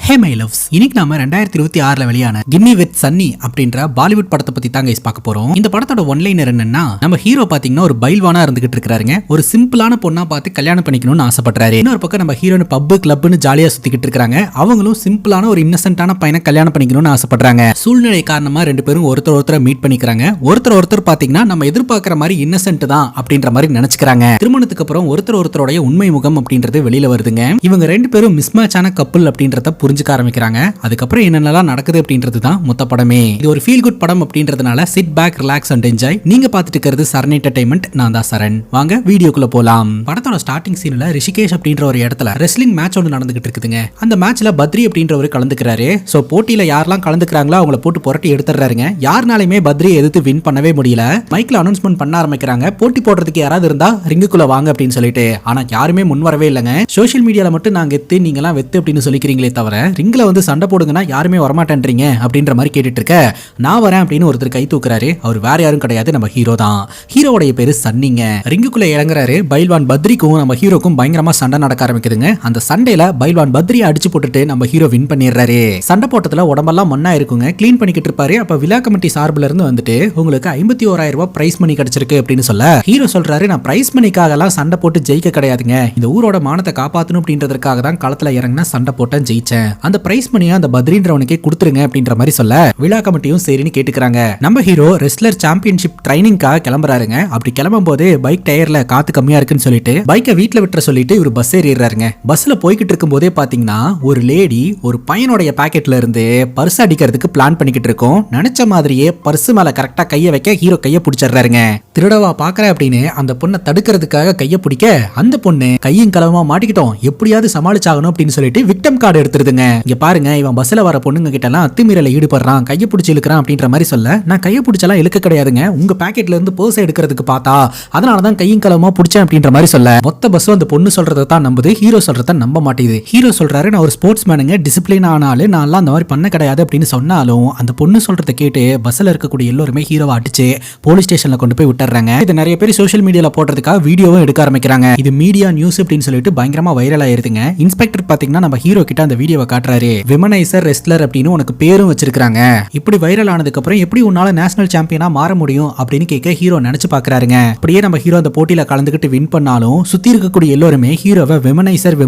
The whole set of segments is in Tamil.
ஹே மை லவ்ஸ், இன்னைக்கு நாம 2026ல வெளியான கிம்மி வித் சன்னி அப்படின்ற பாலிவுட் படத்தை பத்தி தாங்க பார்க்க போறோம். இந்த படத்தோட ஒன்லைனர் என்னன்னா, நம்ம ஹீரோ பாத்தீங்கன்னா ஒரு பைல்வானா இருந்துகிட்டு இருக்காருங்க. ஒரு சிம்பிளான பொண்ணா பார்த்து கல்யாணம் பண்ணிக்கணும்னு ஆசைப்படுறாரு. இன்னொரு பக்கம் நம்ம ஹீரோயின் பப்பு கிளப்னு ஜாலியா சுத்திக்கிட்டு இருக்காங்க. அவங்களும் சிம்பிளான ஒரு இன்னசென்ட்டான பையனை கல்யாணம் பண்ணிக்கணும்னு ஆசைப்படுறாங்க. சூழ்நிலை காரணமா ரெண்டு பேரும் ஒருத்தர் மீட் பண்ணிக்கிறாங்க. ஒருத்தர் பாத்தீங்கன்னா நம்ம எதிர்பார்க்கிற மாதிரி இன்னசென்ட் தான் அப்படின்ற மாதிரி நினைச்சுக்கிறாங்க. திருமணத்துக்கு அப்புறம் ஒருத்தருடைய உண்மை முகம் அப்படின்றது வெளியில வருதுங்க. இவங்க ரெண்டு பேரும் மிஸ்மேட்சான கப்பல் அப்படின்றத புரிஞ்சுக்க ஆரம்பிக்கிறாங்க. அதுக்கப்புறம் என்னென்னலாம் நடக்குது அப்படின்றது தான் மொத்த படமே. இது ஒரு ஃபீல் குட் படம் அப்படின்றதுனால sit back, relax and enjoy. நீங்க பார்த்துட்டு இருக்கிறது சரண் என்டர்டைன்மெண்ட். நான் தான் சரண். வாங்க வீடியோக்குள்ள போலாம். படத்தோட ஸ்டார்டிங் சீன்ல ரிஷிகேஷ் அப்படின்ற ஒரு இடத்துல ரெஸ்லிங் மேட்ச் ஒன்று நடந்துகிட்டு இருக்குதுங்க. அந்த மேட்ச்ல பத்ரி அப்படின்றவர் கலந்துக்கிறாரு. சோ போட்டியில யாரெல்லாம் கலந்துக்கிறாங்களோ அவங்கள போட்டு புரட்டி எடுத்துறாருங்க. யாருனாலுமே பத்ரியை எதிர்த்து வின் பண்ணவே முடியல. மைக்ல அனௌன்ஸ்மெண்ட் பண்ண ஆரம்பிக்கிறாங்க. போட்டி போடுறதுக்கு யாராவது இருந்தா ரிங்குக்குள்ள வாங்க அப்படின்னு சொல்லிட்டு. ஆனா யாருமே முன் வரவே இல்லைங்க. சோஷியல் மீடியால மட்டும் நாங்க எத்து நீங்களாம் வெத்து அப்படின்னு சொல்லிக்கிறீங்களே தவிர ரிங்ல வந்து சண்டை போடுங்கன்னா யாருமே வரமாட்டேன்றீங்க அப்படின்ற மாதிரி கேட்டுட்டு இருக்க, நான் வரேன் அப்படின்னு ஒருத்தர் கை தூக்குறாரு. அவர் வேற யாரும் கிடையாது, நம்ம ஹீரோ தான். ஹீரோடைய பேரு சன்னிங்க. ரிங்குக்குள்ள இறங்குறாரு. பைல்வான் பத்ரிக்கும் நம்ம ஹீரோக்கும் பயங்கரமா சண்டை நடக்க ஆரம்பிக்குதுங்க. அந்த சண்டையில பைல்வான் பத்ரியை அடிச்சு போட்டுட்டு நம்ம ஹீரோ வின் பண்ணிடுறாரு. சண்டை போட்டதுல உடம்பெல்லாம் மண்ணா இருக்குங்க. கிளீன் பண்ணிக்கிட்டு இருப்பாரு. அப்ப விழா கமிட்டி சார்பில் இருந்து வந்துட்டு உங்களுக்கு 51,000 ரூபாய் பிரைஸ் மணி கிடைச்சிருக்கு அப்படின்னு சொல்ல, ஹீரோ சொல்றாரு, நான் பிரைஸ் மணிக்காக எல்லாம் சண்டை போட்டு ஜெயிக்க கிடையாதுங்க. இந்த ஊரோட மானத்தை காப்பாற்றணும் அப்படின்றதுக்காக தான் களத்துல இறங்கின சண்டை போட்டேன், ஜெயிச்சேன். அந்த பிரைஸ் மணியை அந்த பத்ரின்றவனுக்கே கொடுத்துருங்க அப்படின்ற மாதிரி சொல்ல, விழா கமிட்டியும் சரின்னு கேட்டுக்கிறாங்க. நம்ம ஹீரோ ரெஸ்லர் சாம்பியன்ஷிப் ட்ரைனிங்காக கிளம்புறாருங்க. அப்படி கிளம்பும் போது பைக் டயர்ல காத்து கம்மியா இருக்குன்னு சொல்லிட்டு பைக்கை வீட்டுல விட்டுற சொல்லிட்டு இவர் பஸ் ஏறிடுறாருங்க. பஸ்ல போய்கிட்டு இருக்கும் போதே பாத்தீங்கன்னா ஒரு லேடி ஒரு பையனுடைய பாக்கெட்ல இருந்து பர்ஸ் அடிக்கிறதுக்கு பிளான் பண்ணிக்கிட்டு இருக்கோம். நினைச்ச மாதிரியே பர்ஸ் மேல கரெக்டா கைய வைக்க ஹீரோ கைய பிடிச்சிடுறாருங்க. திருடவா பாக்குற அப்படின்னு அந்த பொண்ணை தடுக்கிறதுக்காக கைய பிடிக்க, அந்த பொண்ணு கையும் களவமா மாட்டிக்கிட்டோம், எப்படியாவது சமாளிச்சாகணும் அப்படின்னு சொல்லிட்டு விக்டம் கார்டு எடுத்துருதுங்க. இங்க பாருங்க, இவன் பஸ்ல வர பொண்ணுங்க கிட்ட எல்லாம் அத்துமீறல ஈடுபடுறான், கையை பிடிச்சி இழுக்கிறான் அப்படின்ற மாதிரி சொல்ல, நான் கையை பிடிச்சலாம் இழுக்க கிடையாதுங்க, உங்க பாக்கெட்ல இருந்து பர்ஸ் எடுக்கிறதுக்கு பார்த்தா அதனாலதான் கையும் களவமா பிடிச்சேன் அப்படின்ற மாதிரி சொல்ல, மொத்த பஸ்ஸும் அந்த பொண்ணு சொல்றதை தான் நம்புது. ஹீரோ சொல்றத நம்ப மாட்டேங்குது. ஹீரோ சொல்றாரு, நான் ஒரு ஸ்போர்ட்ஸ் மேனுங்க, டிசிப்ளின் ஆனாலும் நான் அந்த மாதிரி பண்ண கிடையாது அப்படின்னு சொன்னாலும் அந்த பொண்ணு சொல்றதை கேட்டு பஸ்ல இருக்கக்கூடிய எல்லாருமே ஹீரோவை அடிச்சு போலீஸ் ஸ்டேஷன்ல கொண்டு போய் விட்டுறாங்க. இது நிறைய பேர் சோஷியல் மீடியால போடுறதுக்காக வீடியோவும் எடுக்க ஆரம்பிக்கிறாங்க. இது மீடியா நியூஸ் அப்படின்னு சொல்லிட்டு பயங்கரமா வைரல் ஆயிருதுங்க. இன்ஸ்பெக்டர் பாத்தீங்கன்னா நம்ம ஹீரோ கிட்ட அந்த வீடியோவை காட்டுறாரு. விமனைசர் ரெஸ்லர் அப்படின்னு உனக்கு பேரும் வச்சிருக்காங்க. இப்படி வைரல் ஆனதுக்கு அப்புறம் எப்படி உன்னால நேஷனல் சாம்பியனா மாற முடியும் அப்படின்னு கேட்க ஹீரோ நினைச்சு பாக்குறாருங்க. அப்படியே நம்ம ஹீரோ அந்த போட்டியில கலந்துக்கிட்டு வின் பண்ணாலும் சுத்தி இருக்கக்கூடிய எல்லாருமே ஹீரோவை விமனைசர்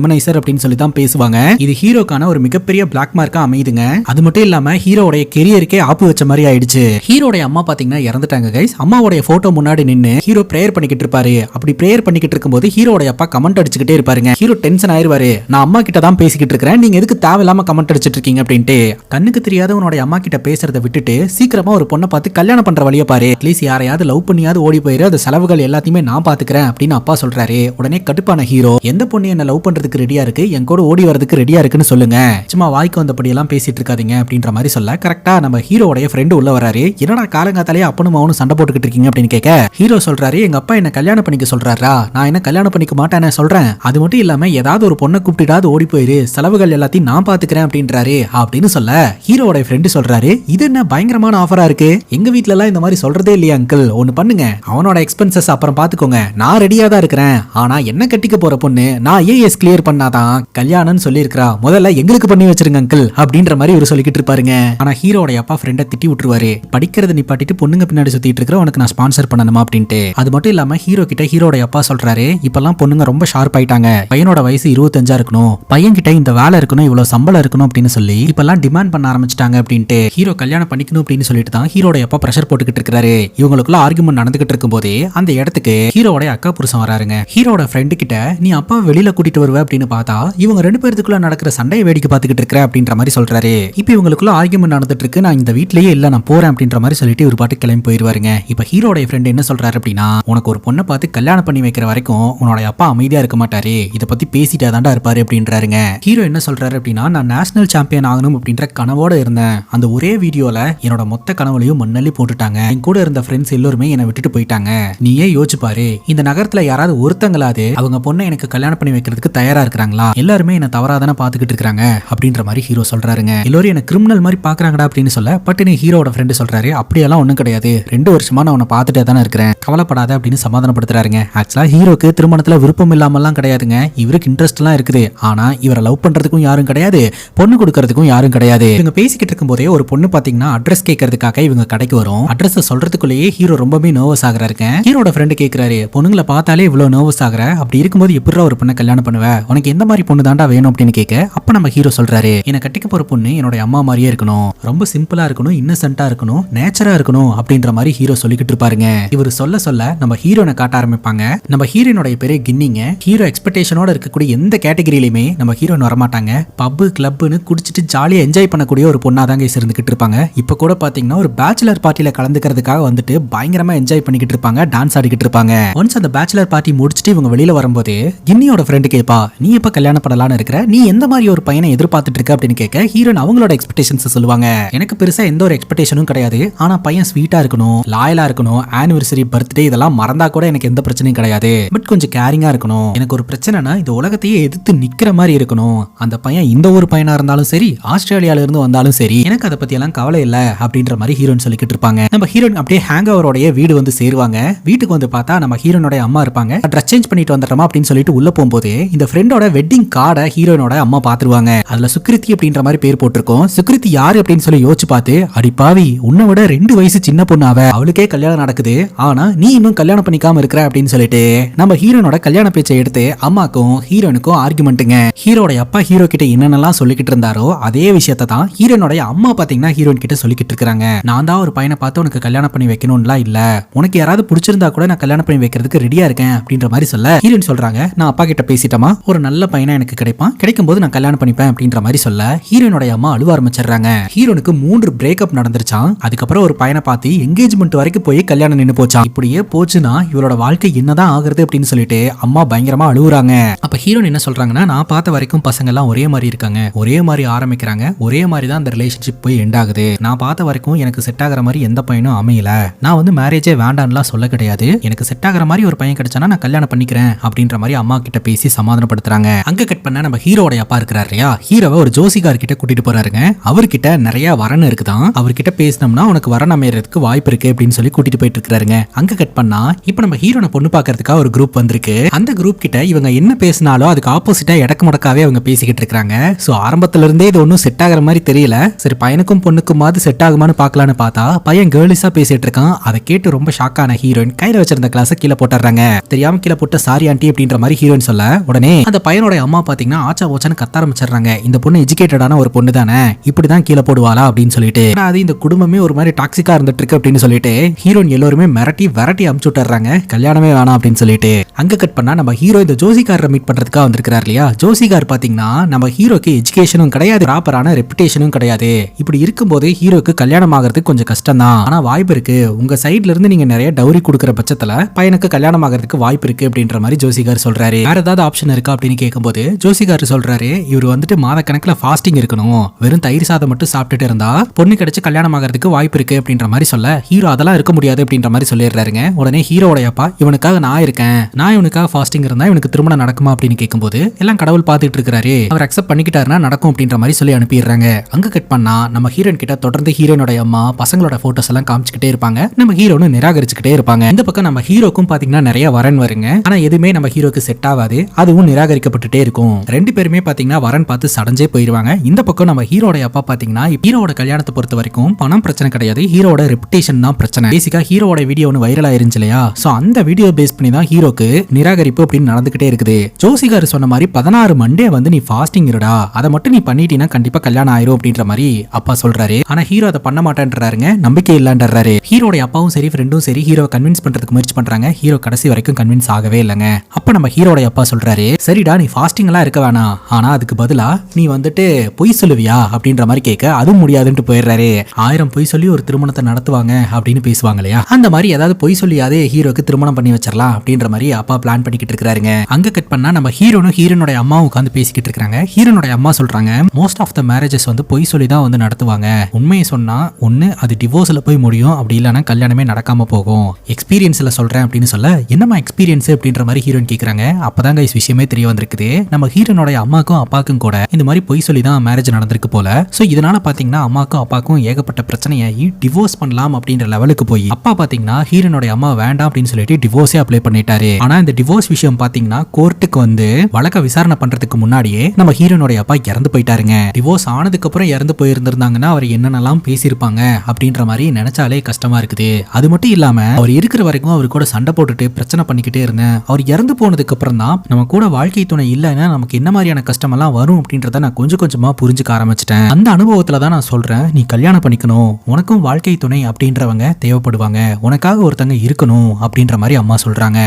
அப்படின்னு சொல்லி தான் பேசுவாங்க. இது ஹீரோக்கான ஒரு மிகப்பெரிய பிளாக் மார்க்கா அமையுதுங்க. அது மட்டும் இல்லாம ஹீரோடைய கெரியருக்கே ஆப்பு வச்ச மாதிரி ஆயிடுச்சு. ஹீரோடைய அம்மா பாத்தீங்கன்னா இறந்துட்டாங்க கைஸ். அம்மாவோட போட்டோ முன்னாடி நின்னு ஹீரோ பிரேயர் பண்ணிக்கிட்டு இருப்பாரு. அப்படி பிரேயர் பண்ணிக்கிட்டு இருக்கும்போது ஹீரோடைய அப்பா கமெண்ட் அடிச்சுக்கிட்டே இருப்பாருங்க. ஹீரோ டென்ஷன் ஆயிருவாரு. நான் அம்மா கிட்ட தான் பேசிக்கிட்டு இருக்கிறேன், நீங்க எதுக்கு தேவையில்லாம கமெண்ட் அடிச்சிட்டு இருக்கீங்க அப்படின்ட்டு. கண்ணுக்கு தெரியாத உன்னோட அம்மா கிட்ட பேசுறதை விட்டுட்டு சீக்கிரமா ஒரு பொண்ணை பார்த்து கல்யாணம் பண்ற வழியை பாரு. அட்லீஸ்ட் யாரையாவது லவ் பண்ணியாவது ஓடி போயிரு, அந்த செலவுகள் எல்லாத்தையுமே நான் பாத்துக்கிறேன் அப்படின்னு அப்பா சொல்றாரு. உடனே கடுப்பான ஹீரோ, எந்த பொண்ணு என்ன லவ் பண்றதுக்கு ரெடியா இருக்கு, என் கூட ஓடி வரதுக்கு ரெடியா இருக்குன்னு சொல்லுங்க, சும்மா வாய்க்கு வந்தபடி எல்லாம் பேசிட்டு இருக்காதீங்க அப்படின்ற மாதிரி சொல்ல, கரெக்டா நம்ம ஹீரோடைய ஃப்ரெண்டு உள்ள வராரு. என்னடா காலங்காத்தாலே அப்பனும் அவனும் சண்டை போட்டுக்கிட்டு இருக்கீங்க அப்படின்னு கேட்க, ஹீரோ சொல்றாரு, எங்க அப்பா என்ன கல்யாணம் பண்ணிக்க சொல்றாரா, நான் என்ன கல்யாணம் பண்ணிக்க மாட்டேன்னு சொல்றேன், அது மட்டும் இல்லாம ஏதாவது ஒரு பொண்ணை கூப்பிட்டு ஓடி போயிரு, செலவுகள் எல்லாத்தையும் நான் பாத்துக்கிறேன் அப்படின்றாரு அப்படின்னு சொல்ல, ஹீரோட ஃப்ரெண்டு சொல்றாரு, இது என்ன பயங்கரமான ஆஃபரா இருக்கு, எங்க வீட்ல எல்லாம் இந்த மாதிரி சொல்றதே இல்லையா அங்கிள், ஒன்னு பண்ணுங்க, அவனோட எக்ஸ்பென்சஸ் அப்புறம் பாத்துக்கோங்க, நான் ரெடியா தான் இருக்கிறேன், ஆனா என்ன கட்டிக்க போற பொண்ணு நான் ஏஎஸ் கிளியர் பண்ணாதான் கல்யாணம்னு சொல்லி இருக்கா, முதல்ல எங்களுக்கு பண்ணி வச்சிருங்க அங்கிள் அப்படின்ற மாதிரி இவர் சொல்லிக்கிட்டு இருப்பாருங்க. ஆனா ஹீரோட அப்பா ஃப்ரெண்டை திட்டி விட்டுருவாரு, படிக்கிறத நிப்பாட்டிட்டு பொண்ணுங்க பின்னாடி சுத்திட்டு இருக்கிற உனக்கு நான் ஸ்பான்சர் பண்ணணுமா அப்படின்ட்டு. அது மட்டும் இல்லாம ஹீரோ கிட்ட ஹீரோட அப்பா சொல்றாரு, இப்பெல்லாம் பொண்ணுங்க ரொம்ப ஷார்ப் ஆயிட்டாங்க, பையனோட வயசு 25 இருக்கணும், பையன் கிட்ட இந்த வேலை இருக்கணும், இவ்வளவு சம்பளம் இருக்கணும் அப்படின்னு சொல்லி இப்பெல்லாம் டிமாண்ட் பண்ண ஆரம்பிச்சிட்டாங்க அப்படின்ட்டு ஹீரோ கல்யாணம் பண்ணிக்கணும் அப்படின்னு சொல்லிட்டு தான் ஹீரோட அப்பா பிரஷர் போட்டுக்கிட்டு இருக்காரு. இவங்களுக்குள்ள ஆர்குமெண்ட் நடந்துகிட்டு இருக்கும் போதே அந்த இடத்துக்கு ஹீரோட அக்கா புருஷன் வராருங்க. ஹீரோட ஃப்ரெண்டு கிட்ட நீ அப்பா வெளியில கூட்டிட்டு வருவ அப்படின்னு பார்த்தா இவங்க ரெண்டு பேருக்குள்ள நடக்கிற சண்டையை வேடிக்கை பார்த்துக்கிட்டு இருக்கிற அப்படின்ற மாதிரி சொல்றாரு. இப்ப இவங்களுக்குள்ள ஆர்குமெண்ட் நடந்துட்டு இருக்கு, நான் இந்த வீட்லயே இல்ல நான் போறேன் அப்படின்ற மாதிரி சொல்லிட்டு ஒரு பாட்டு கிளம்பி போயிருவாருங்க. இப்ப ஹீரோட ஃப்ரெண்ட் என்ன சொல்றாரு அப்படின்னா, உனக்கு ஒரு பொண்ணை பார்த்து கல்யாணம் பண்ணி வைக்கிற வரைக்கும் உன்னோட அப்பா அமைதியா இருக்க மாட்டாரு, இதை பத்தி பேசிட்டே தாண்டா இருப்பாரு அப்படின்றாருங்க. ஹீரோ என்ன சொல்றாரு அப்படின்னா, நான் நேஷனல் சாம்பியன் ஆகணும் அப்படின்ற கனவோட இருந்தேன், அந்த ஒரே வீடியோல என்னோட மொத்த கனவுலையும் மண்ணள்ளி போட்டுட்டாங்க, என் கூட இருந்த ஃப்ரெண்ட்ஸ் எல்லாருமே என்னை விட்டுட்டு போயிட்டாங்க, நீயே யோசிச்சு பாரு, இந்த நகரத்துல யாராவது ஒருத்தங்களாவது அவங்க பொண்ணை எனக்கு கல்யாணம் பண்ணி வைக்கிறதுக்கு தயாரா இருக்கிறாங்களா, எல்லாருமே என்ன தவறாதானே பாத்துக்கிட்டு இருக்காங்க அப்படின்ற மாதிரி ஹீரோ சொல்றாருங்க. எல்லாரும் என்ன கிரிமினல் மாதிரி பாக்குறாங்கடா அப்படின்னு சொல்ல, பட் நீ ஹீரோட ஃப்ரெண்டு சொல்றாரு, அப்படியெல்லாம் ஒண்ணும் கிடையாது, 2 வருஷமா நான் உன்னை பார்த்துட்டே தானே இருக்கிறேன், கவலைப்படாத அப்படின்னு சமாதானப்படுத்துறாருங்க. ஆக்சுவலா ஹீரோக்கு திருமணத்துல விருப்பம் இல்லாமலாம் கிடையாதுங்க, இவருக்கு இன்ட்ரெஸ்ட் எல்லாம் இருக்குது, ஆனா இவரை லவ் பண்றதுக்கும் யாரும் கிடையாது, கிடையாது, பொண்ணு கொடுக்கறதுக்கும் யாரும் கிடையாது. இவங்க பேசிக்கிட்டு இருக்கும் போதே ஒரு பொண்ணு பாத்தீங்கன்னா அட்ரஸ் கேட்கறதுக்காக இவங்க கடைக்கு வரும். அட்ரஸ் சொல்றதுக்குள்ளேயே ஹீரோ ரொம்பவே நர்வஸ் ஆகுறாரு. ஹீரோட ஃப்ரெண்டு கேக்குறாரு, பொண்ணுங்களை பார்த்தாலே இவ்வளவு நர்வஸ் ஆகுற, அப்படி இருக்கும்போது எப்படி ஒரு பொண்ணை கல்யாணம் பண்ணுவ, உனக்கு எந்த மாதிரி பொண்ணு தாண்டா வேணும் அப்படின்னு கேட்க, அப்ப நம்ம ஹீரோ சொல்றாரு, என்ன கட்டிக்க போற பொண்ணு என்னோட அம்மா மாதிரியே இருக்கணும், ரொம்ப சிம்பிளா இருக்கணும், இன்னசென்ட்டா இருக்கணும், நேச்சரா இருக்கணும் அப்படின்ற மாதிரி ஹீரோ சொல்லிக்கிட்டு இருப்பாருங்க. இவர் சொல்ல சொல்ல நம்ம ஹீரோனை காட்ட ஆரம்பிப்பாங்க. நம்ம ஹீரோனுடைய பேரு கின்னிங்க. ஹீரோ எக்ஸ்பெக்டேஷனோட இருக்கக்கூடிய எந்த கேட்டகரியிலுமே நம்ம ஹீரோன் வரமாட்டாங்க. பப்பு கிளப்னு குடிச்சிட்டு ஜாலியா என்ஜாய் பண்ணக்கூடிய ஒரு பொண்ணா தாங்க இருந்துகிட்டு இருப்பாங்க. இப்ப கூட பாத்தீங்கன்னா ஒரு பேச்சுலர் பார்ட்டியில கலந்துக்கிறதுக்காக வந்துட்டு பயங்கரமா என்ஜாய் பண்ணிக்கிட்டு இருப்பாங்க, டான்ஸ் ஆடிக்கிட்டு இருப்பாங்க. ஒன்ஸ் அந்த பேச்சுலர் பார்ட்டி முடிச்சுட்டு இவங்க வெளியில வரும்போது கின்னியோட ஃப்ரெண்டு கேப்பா, நீ எப்ப கல்யாணம் பண்ணலாம்னு இருக்கிற, நீ எந்த மாதிரி ஒரு பையனை எதிர்பார்த்துட்டு இருக்க அப்படின்னு கேட்க, ஹீரோன் அவங்களோட எக்ஸ்பெக்டேஷன்ஸ் சொல்லுவாங்க. எனக்கு பெருசா எந்த ஒரு எக்ஸ்பெக்டேஷனும் கிடையாது, ஆனா பையன் ஸ்வீட்டா இருக்கணும், லாயலா இருக்கணும், ஆனிவர்சரி பர்த்டே இதெல்லாம் மறந்தா கூட எனக்கு எந்த பிரச்சனையும் கிடையாது, பட் கொஞ்சம் கேரிங்கா இருக்கணும். எனக்கு ஒரு பிரச்சனைனா இந்த உலகத்தையே எதிர்த்து நிக்கிற மாதிரி இருக்கணும். அந்த பையன் இந்த ஒரு பையனா இருந்தாலும் சரி, ஆஸ்திரேலியால இருந்து வந்தாலும் சரி, எனக்கு அதை பத்தி எல்லாம் கவலை இல்ல அப்படின்ற மாதிரி ஹீரோன் சொல்லிக்கிட்டு இருப்பாங்க. நம்ம ஹீரோன் அப்படியே ஹேங் ஓவரோட வீடு வந்து சேருவாங்க. வீட்டுக்கு வந்து பார்த்தா நம்ம ஹீரோனோட அம்மா இருப்பாங்க. ட்ரெஸ் சேஞ்ச் பண்ணிட்டு வந்துடுறோமா அப்படின்னு சொல்லிட்டு உள்ள போகும்போது இந்த ஃப்ரெண்டோட வெட்டிங் கார்டை ஹீரோனோட அம்மா பாத்துருவாங்க. அதுல சுக்ரித்தி அப்படின்ற மாதிரி பேர் போட்டிருக்கோம். சுக்ரித்தி யாரு அப்படின்னு சொல்லி யோசிச்சு பார்த்து, அடி பாவி, உன்னை விட 2 வயசு சின்ன பொண்ணு அவ, அவளுக்கே கல்யாணம் நடக்குது, ஆனா நீ இன்னும் கல்யாணம் பண்ணிக்காம இருக்கிற அப்படின்னு சொல்லிட்டு நம்ம ஹீரோனோட கல்யாண பேச்சை எடுத்து அம்மாக்கும் ஹீரோனுக்கும் ஆர்குமெண்ட்டுங்க. ஹீரோட அப்பா ஹீரோ கிட்ட என்னென்னலாம் சொல்லிக்கிட்டு இருந்தாரோ அதே விஷயத்தை தான் ஹீரோனோட அம்மா பாத்தீங்கன்னா ஹீரோன் கிட்ட சொல்லிக்கிட்டு இருக்காங்க. நான் தான் ஒரு பையனை பார்த்து உனக்கு கல்யாணம் பண்ணி வைக்கணும்லாம் இல்ல, உனக்கு யாராவது பிடிச்சிருந்தா கூட நான் கல்யாணம் பண்ணி வைக்கிறதுக்கு ரெடியா இருக்கேன் அப்படின்ற மாதிரி சொல்ல, ஹீரோன் சொல்றாங்க, நான் அப்பா கிட்ட பேசிட்டமா, ஒரு நல்ல பையனா எனக்கு கிடைப்பான், கிடைக்கும் போது நான் கல்யாணம் பண்ணிப்பேன் அப்படின்ற மாதிரி சொல்ல, ஹீரோனோட அம்மா அழுவ ஆரம்பிச்சிடுறாங்க. ஹீரோனுக்கு 3 பிரேக்கப் நடந்துருச்சான். அதுக்கப்புறம் ஒரு பையனை பார்த்து என்கேஜ்மெண்ட் வரைக்கும் போய் கல்யாணம் நின்னு போச்சான். இப்படியே போச்சுன்னா இவரோட வாழ்க்கை என்னதான் ஆகுறது அப்படின்னு சொல்லிட்டு அம்மா பயங்கரமா அழுவுறாங்க. அப்ப ஹீரோன் என்ன சொல்றாங்கன்னா, நான் பார்த்த வரைக்கும் பசங்க எல்லாம் ஒரே மாதிரி இருக்காங்க, ஒரே மாதிரி ஆரம்பிக்கிறாங்க, ஒரே மாதிரி தான் அந்த ரிலேஷன்ஷிப் போய் எண்ட் ஆகுது. நான் பார்த்த வரைக்கும் எனக்கு செட் ஆகிற மாதிரி எந்த பையனும் அமையல, நான் வந்து மேரேஜே வேண்டாம்லாம் சொல்ல கிடையாது, எனக்கு செட் ஆகிற மாதிரி ஒரு பையன் கிடைச்சானா நான் கல்யாணம் பண்ணிக்கிறேன் அப்படின்ற மாதிரி அம்மா கிட்ட பேசி சமாதானப்படுத்துறாங்க. அங்க கட் பண்ண நம்ம ஹீரோட அப்பா இருக்கிறாரு இல்லையா, ஹீரோவை ஒரு ஜோசிகார் கிட்ட கூட்டிட்டு போறாருங்க. அவர்கிட்ட நிறைய வரன் இருக்குதான், அவர்கிட்ட பேசினோம்னா உனக்கு வரன் அமையறதுக்கு வாய்ப்பு இருக்கு அப்படின்னு சொல்லி கூட்டிட்டு போயிட்டு இருக்காருங்க. அங்க கட் பண்ணா இப்ப நம்ம ஹீரோனை பொண்ணு பாக்குறதுக்காக ஒரு குரூப் வந்திருக்கு. அந்த குரூப் கிட்ட இவங்க என்ன பேசினாலும் அதுக்கு ஆப்போசிட்டா இடக்கு முடக்காவே அவங்க பேசிக்கிட்டு இருக்காங்க. சோ ஆரம்பத்துல இருந்தே இது ஒன்னும் செட் ஆகிற மாதிரி தெரியல. சரி பையனுக்கும் பொண்ணுக்கும் செட் ஆகுமான்னு பாக்கலான்னு பார்த்தா பையன் கேர்லிஸா பேசிட்டு இருக்கான். அதை கேட்டு ரொம்ப ஷாக் ஆன ஹீரோயின் கையில வச்சிருந்த கிளாஸ கீழே போட்டுறாங்க. தெரியாம கீழே போட்டு சாரி ஆண்டி அப்படின்ற மாதிரி ஹீரோயின் சொல்ல, உடனே அந்த பையனோட அம்மா பாத்தீங்கன்னா ஆச்சா ஓச்சான்னு கத்த ஆரம்பிச்சிடுறாங்க. இந்த பொண்ணு எஜுகேட்டடான ஒரு பொண்ணு தானே, இப்படிதான் கீழே போடுவாளா அப்படின்னு சொல்லிட்டு, அது இந்த குடும்பமே ஒரு மாதிரி டாக்ஸிக்கா இருந்துட்டு இருக்கு அப்படின்னு சொல்லிட்டு ஹீரோயின் எல்லாருமே மிரட்டி அமுச்சு விட்டுறாங்க, கல்யாணமே வேணாம் அப்படின்னு சொல்லிட்டு. அங்க கட் பண்ணா நம்ம ஹீரோ இந்த ஜோசிகார மீட் பண்றதுக்காக வந்திருக்காரு இல்லையா. ஜோசிகார் பாத்தீங்கன்னா நம்ம ஹீரோக்கு எஜுகேஷனும் கிடையாது, ப்ராப்பரான ரெப்புடேஷனும் கிடையாது. இப்படி இருக்கும்போது ஹீரோக்கு கல்யாணம் ஆகிறதுக்கு கொஞ்சம் கஷ்டம் தான், ஆனா வாய்ப்பு இருக்கு, உங்க சைட்ல இருந்து நீங்க நிறைய டவுரி கொடுக்குற பட்சத்துல பையனுக்கு கல்யாணம் ஆகிறதுக்கு வாய்ப்பு இருக்கு அப்படின்ற மாதிரி ஜோசிகார் சொல்றாரு. வேற ஏதாவது ஆப்ஷன் இருக்கா அப்படின்னு கேட்கும்போது ஜோசிகார் சொல்றாரு, இவர் வந்துட்டு மாத கணக்குல ஃபாஸ்டிங் இருக்கணும், வெறும் தயிர் சாதம் மட்டும் சாப்பிட்டுட்டு இருந்தா பொண்ணு கிடைச்சு கல்யாணம் ஆகிறதுக்கு வாய்ப்பு இருக்கு அப்படின்ற மாதிரி சொல்ல, ஹீரோ அதெல்லாம் இருக்க முடியாது அப்படின்ற மாதிரி சொல்லிடுறாருங்க. உடனே ஹீரோட அப்பா, இவனுக்காக நான் இருக்கேன், நான் இவனுக்காக ஃபாஸ்டிங் இருந்தா இவனுக்கு திருமணம் நடக்குமா அப்படின்னு கேட்கும்போது எல்லாம் கடவுள் பார்த்துட்டு இருக்காரு, அவர் அக்செப்ட் பண்ணிக்கிட்டாருன்னா நடக்கும் அப்படின்ற மாதிரி சொல்லி அனுப்பிடுறாங்க. அங்க கட் பண்ணா நம்ம ஹீரோயின் கிட்ட தொடர்ந்து ஹீரோனோட அம்மா பசங்களோட போட்டோஸ் எல்லாம் காமிச்சுக்கிட்டே இருப்பாங்க. நம்ம ஹீரோனு நிராகரிச்சுக்கிட்டே இருப்பாங்க. இந்த பக்கம் நம்ம ஹீரோக்கும் பாத்தீங்கன்னா நிறைய வரன் வருங்க, ஆனா எதுவுமே நம்ம ஹீரோக்கு செட் ஆகாது, அதுவும் நிராகரிக்கப்பட்டுட்டே இருக்கும். 2 பேருமே பாத்தீங்கன்னா வரன் பார்த்து சடஞ்சே போயிருவாங்க. இந்த பக்கம் நம்ம ஹீரோட அப்பா பாத்தீங்கன்னா ஹீரோட கல்யாணத்தை பொறுத்த வரைக்கும் பணம் பிரச்சனை கிடையாது, ஹீரோட ரெப்புடேஷன் தான் பிரச்சனை. பேசிக்கா ஹீரோட வீடியோ ஒன்று வைரல் ஆயிருந்துச்சு இல்லையா, சோ அந்த வீடியோ பேஸ் பண்ணி தான் ஹீரோக்கு நிராகரிப்பு அப்படின்னு நடந்துகிட்டே இருக்குது. ஜோசிகார் சொன்ன மாதிரி 16 மண்டே வந்து நீ ஃபாஸ்டிங் இருடா, அதை மட்டும் நீ பண்ணிட்டீங்கன்னா கண்டிப்பா கல்யாணம் ஆயிரும் அப்படின்ற மாதிரி அப்பா சொல்றாரு. ஆனா ஹீரோ அதை பண்ண மாட்டேன்றாருங்க, நம்பிக்கை இல்லன்றாரு. ஹீரோட அப்பாவும் சரி ஃப்ரெண்டும் சரி ஹீரோ கன்வின்ஸ் பண்றதுக்கு முயற்சி பண்றாங்க. ஹீரோ கடைசி வரைக்கும் கன்வின்ஸ் ஆகவே இல்லைங்க. அப்ப நம்ம ஹீரோட அப்பா சொல்றாரு, சரிடா நீ ஃபாஸ்டிங் எல்லாம் இருக்க வேணாம், ஆனா அதுக்கு பதிலா நீ வந்துட்டு பொய் சொல்லுவியா அப்படின்ற மாதிரி கேட்க, அதுவும் முடியாதுன்னு போயிடுறாரு. 1000 பொய் சொல்லி ஒரு திருமணத்தை நடத்துவாங்க அப்படின்னு பேசுவாங்க இல்லையா, அந்த மாதிரி ஏதாவது பொய் சொல்லியாதே ஹீரோக்கு திருமணம் பண்ணி வச்சிடலாம் அப்படின்ற மாதிரி அப்பா பிளான் பண்ணிக்கிட்டு இருக்காருங்க. அங்க கட் பண்ணா நம்ம ஹீரோனும் ஹீரோனோட அம்மாவும் உட்காந்து பேசிக்கிட்டு இருக்காங்க. ஹீரோனோட அம்மா சொல்றாங்க, மோஸ்ட் ஆஃப் த மேரேஜஸ் வந்து பொய் சொல்லி தான் வந்து நடத்துவாங்க, உண்மையை சொன்னா ஒண்ணு அது டிவோர்ஸ்ல போய் முடியும், அப்படி இல்லைன்னா கல்யாணமே நடக்காம போகும், எக்ஸ்பீரியன்ஸ்ல சொல்றேன் அப்படின்னு சொல்ல, என்னமா எக்ஸ்பீரியன்ஸ் அப்படின்ற மாதிரி ஹீரோயின் கேக்குறாங்க. அப்பதான் கைஸ் விஷயமே தெரிய வந்திருக்குது, நம்ம ஹீரோனோட அம்மாக்கும் அப்பாக்கும் கூட இந்த மாதிரி பொய் சொல்லி தான் மேரேஜ் நடந்திருக்கு போல. சோ இதனால பாத்தீங்கன்னா அம்மாக்கும் அப்பாக்கும் ஏகப்பட்ட பிரச்சனையாகி டிவோர்ஸ் பண்ணலாம் அப்படின்ற லெவலுக்கு போய் அப்பா பாத்தீங்கன்னா ஹீரோனோட அம்மா வேண்டாம் அப்படின்னு சொல்லிட்டு டிவோர்ஸே அப்ளை பண்ணிட்டாரு. ஆனா இந்த டிவோர்ஸ் விஷயம் பாத்தீங்கன்னா கோர்ட்டுக்கு வந்து வழக்க விசாரணை பண்றதுக்கு முன்னாடியே நம்ம ஹீரோனோட ஹீரோடைய அப்பா இறந்து போயிட்டாருங்க. டிவோர்ஸ் ஆனதுக்கு அப்புறம் இறந்து போயிருந்திருந்தாங்கன்னா அவர் என்னென்னலாம் பேசியிருப்பாங்க அப்படின்ற மாதிரி நினைச்சாலே கஷ்டமா இருக்குது. அது மட்டும் இல்லாம அவர் இருக்கிற வரைக்கும் அவர் கூட சண்டை போட்டுட்டு பிரச்சனை பண்ணிக்கிட்டே இருந்தேன். அவர் இறந்து போனதுக்கு அப்புறம் தான் நம்ம கூட வாழ்க்கை துணை இல்லைன்னா நமக்கு என்ன மாதிரியான கஷ்டம் எல்லாம் வரும் அப்படின்றத நான் கொஞ்சம் கொஞ்சமா புரிஞ்சுக்க ஆரம்பிச்சிட்டேன். அந்த அனுபவத்துல தான் நான் சொல்றேன், நீ கல்யாணம் பண்ணிக்கணும், உனக்கும் வாழ்க்கை துணை அப்படின்றவங்க தேவைப்படுவாங்க, உனக்காக ஒருத்தங்க இருக்கணும் அப்படின்ற மாதிரி அம்மா சொல்றாங்க.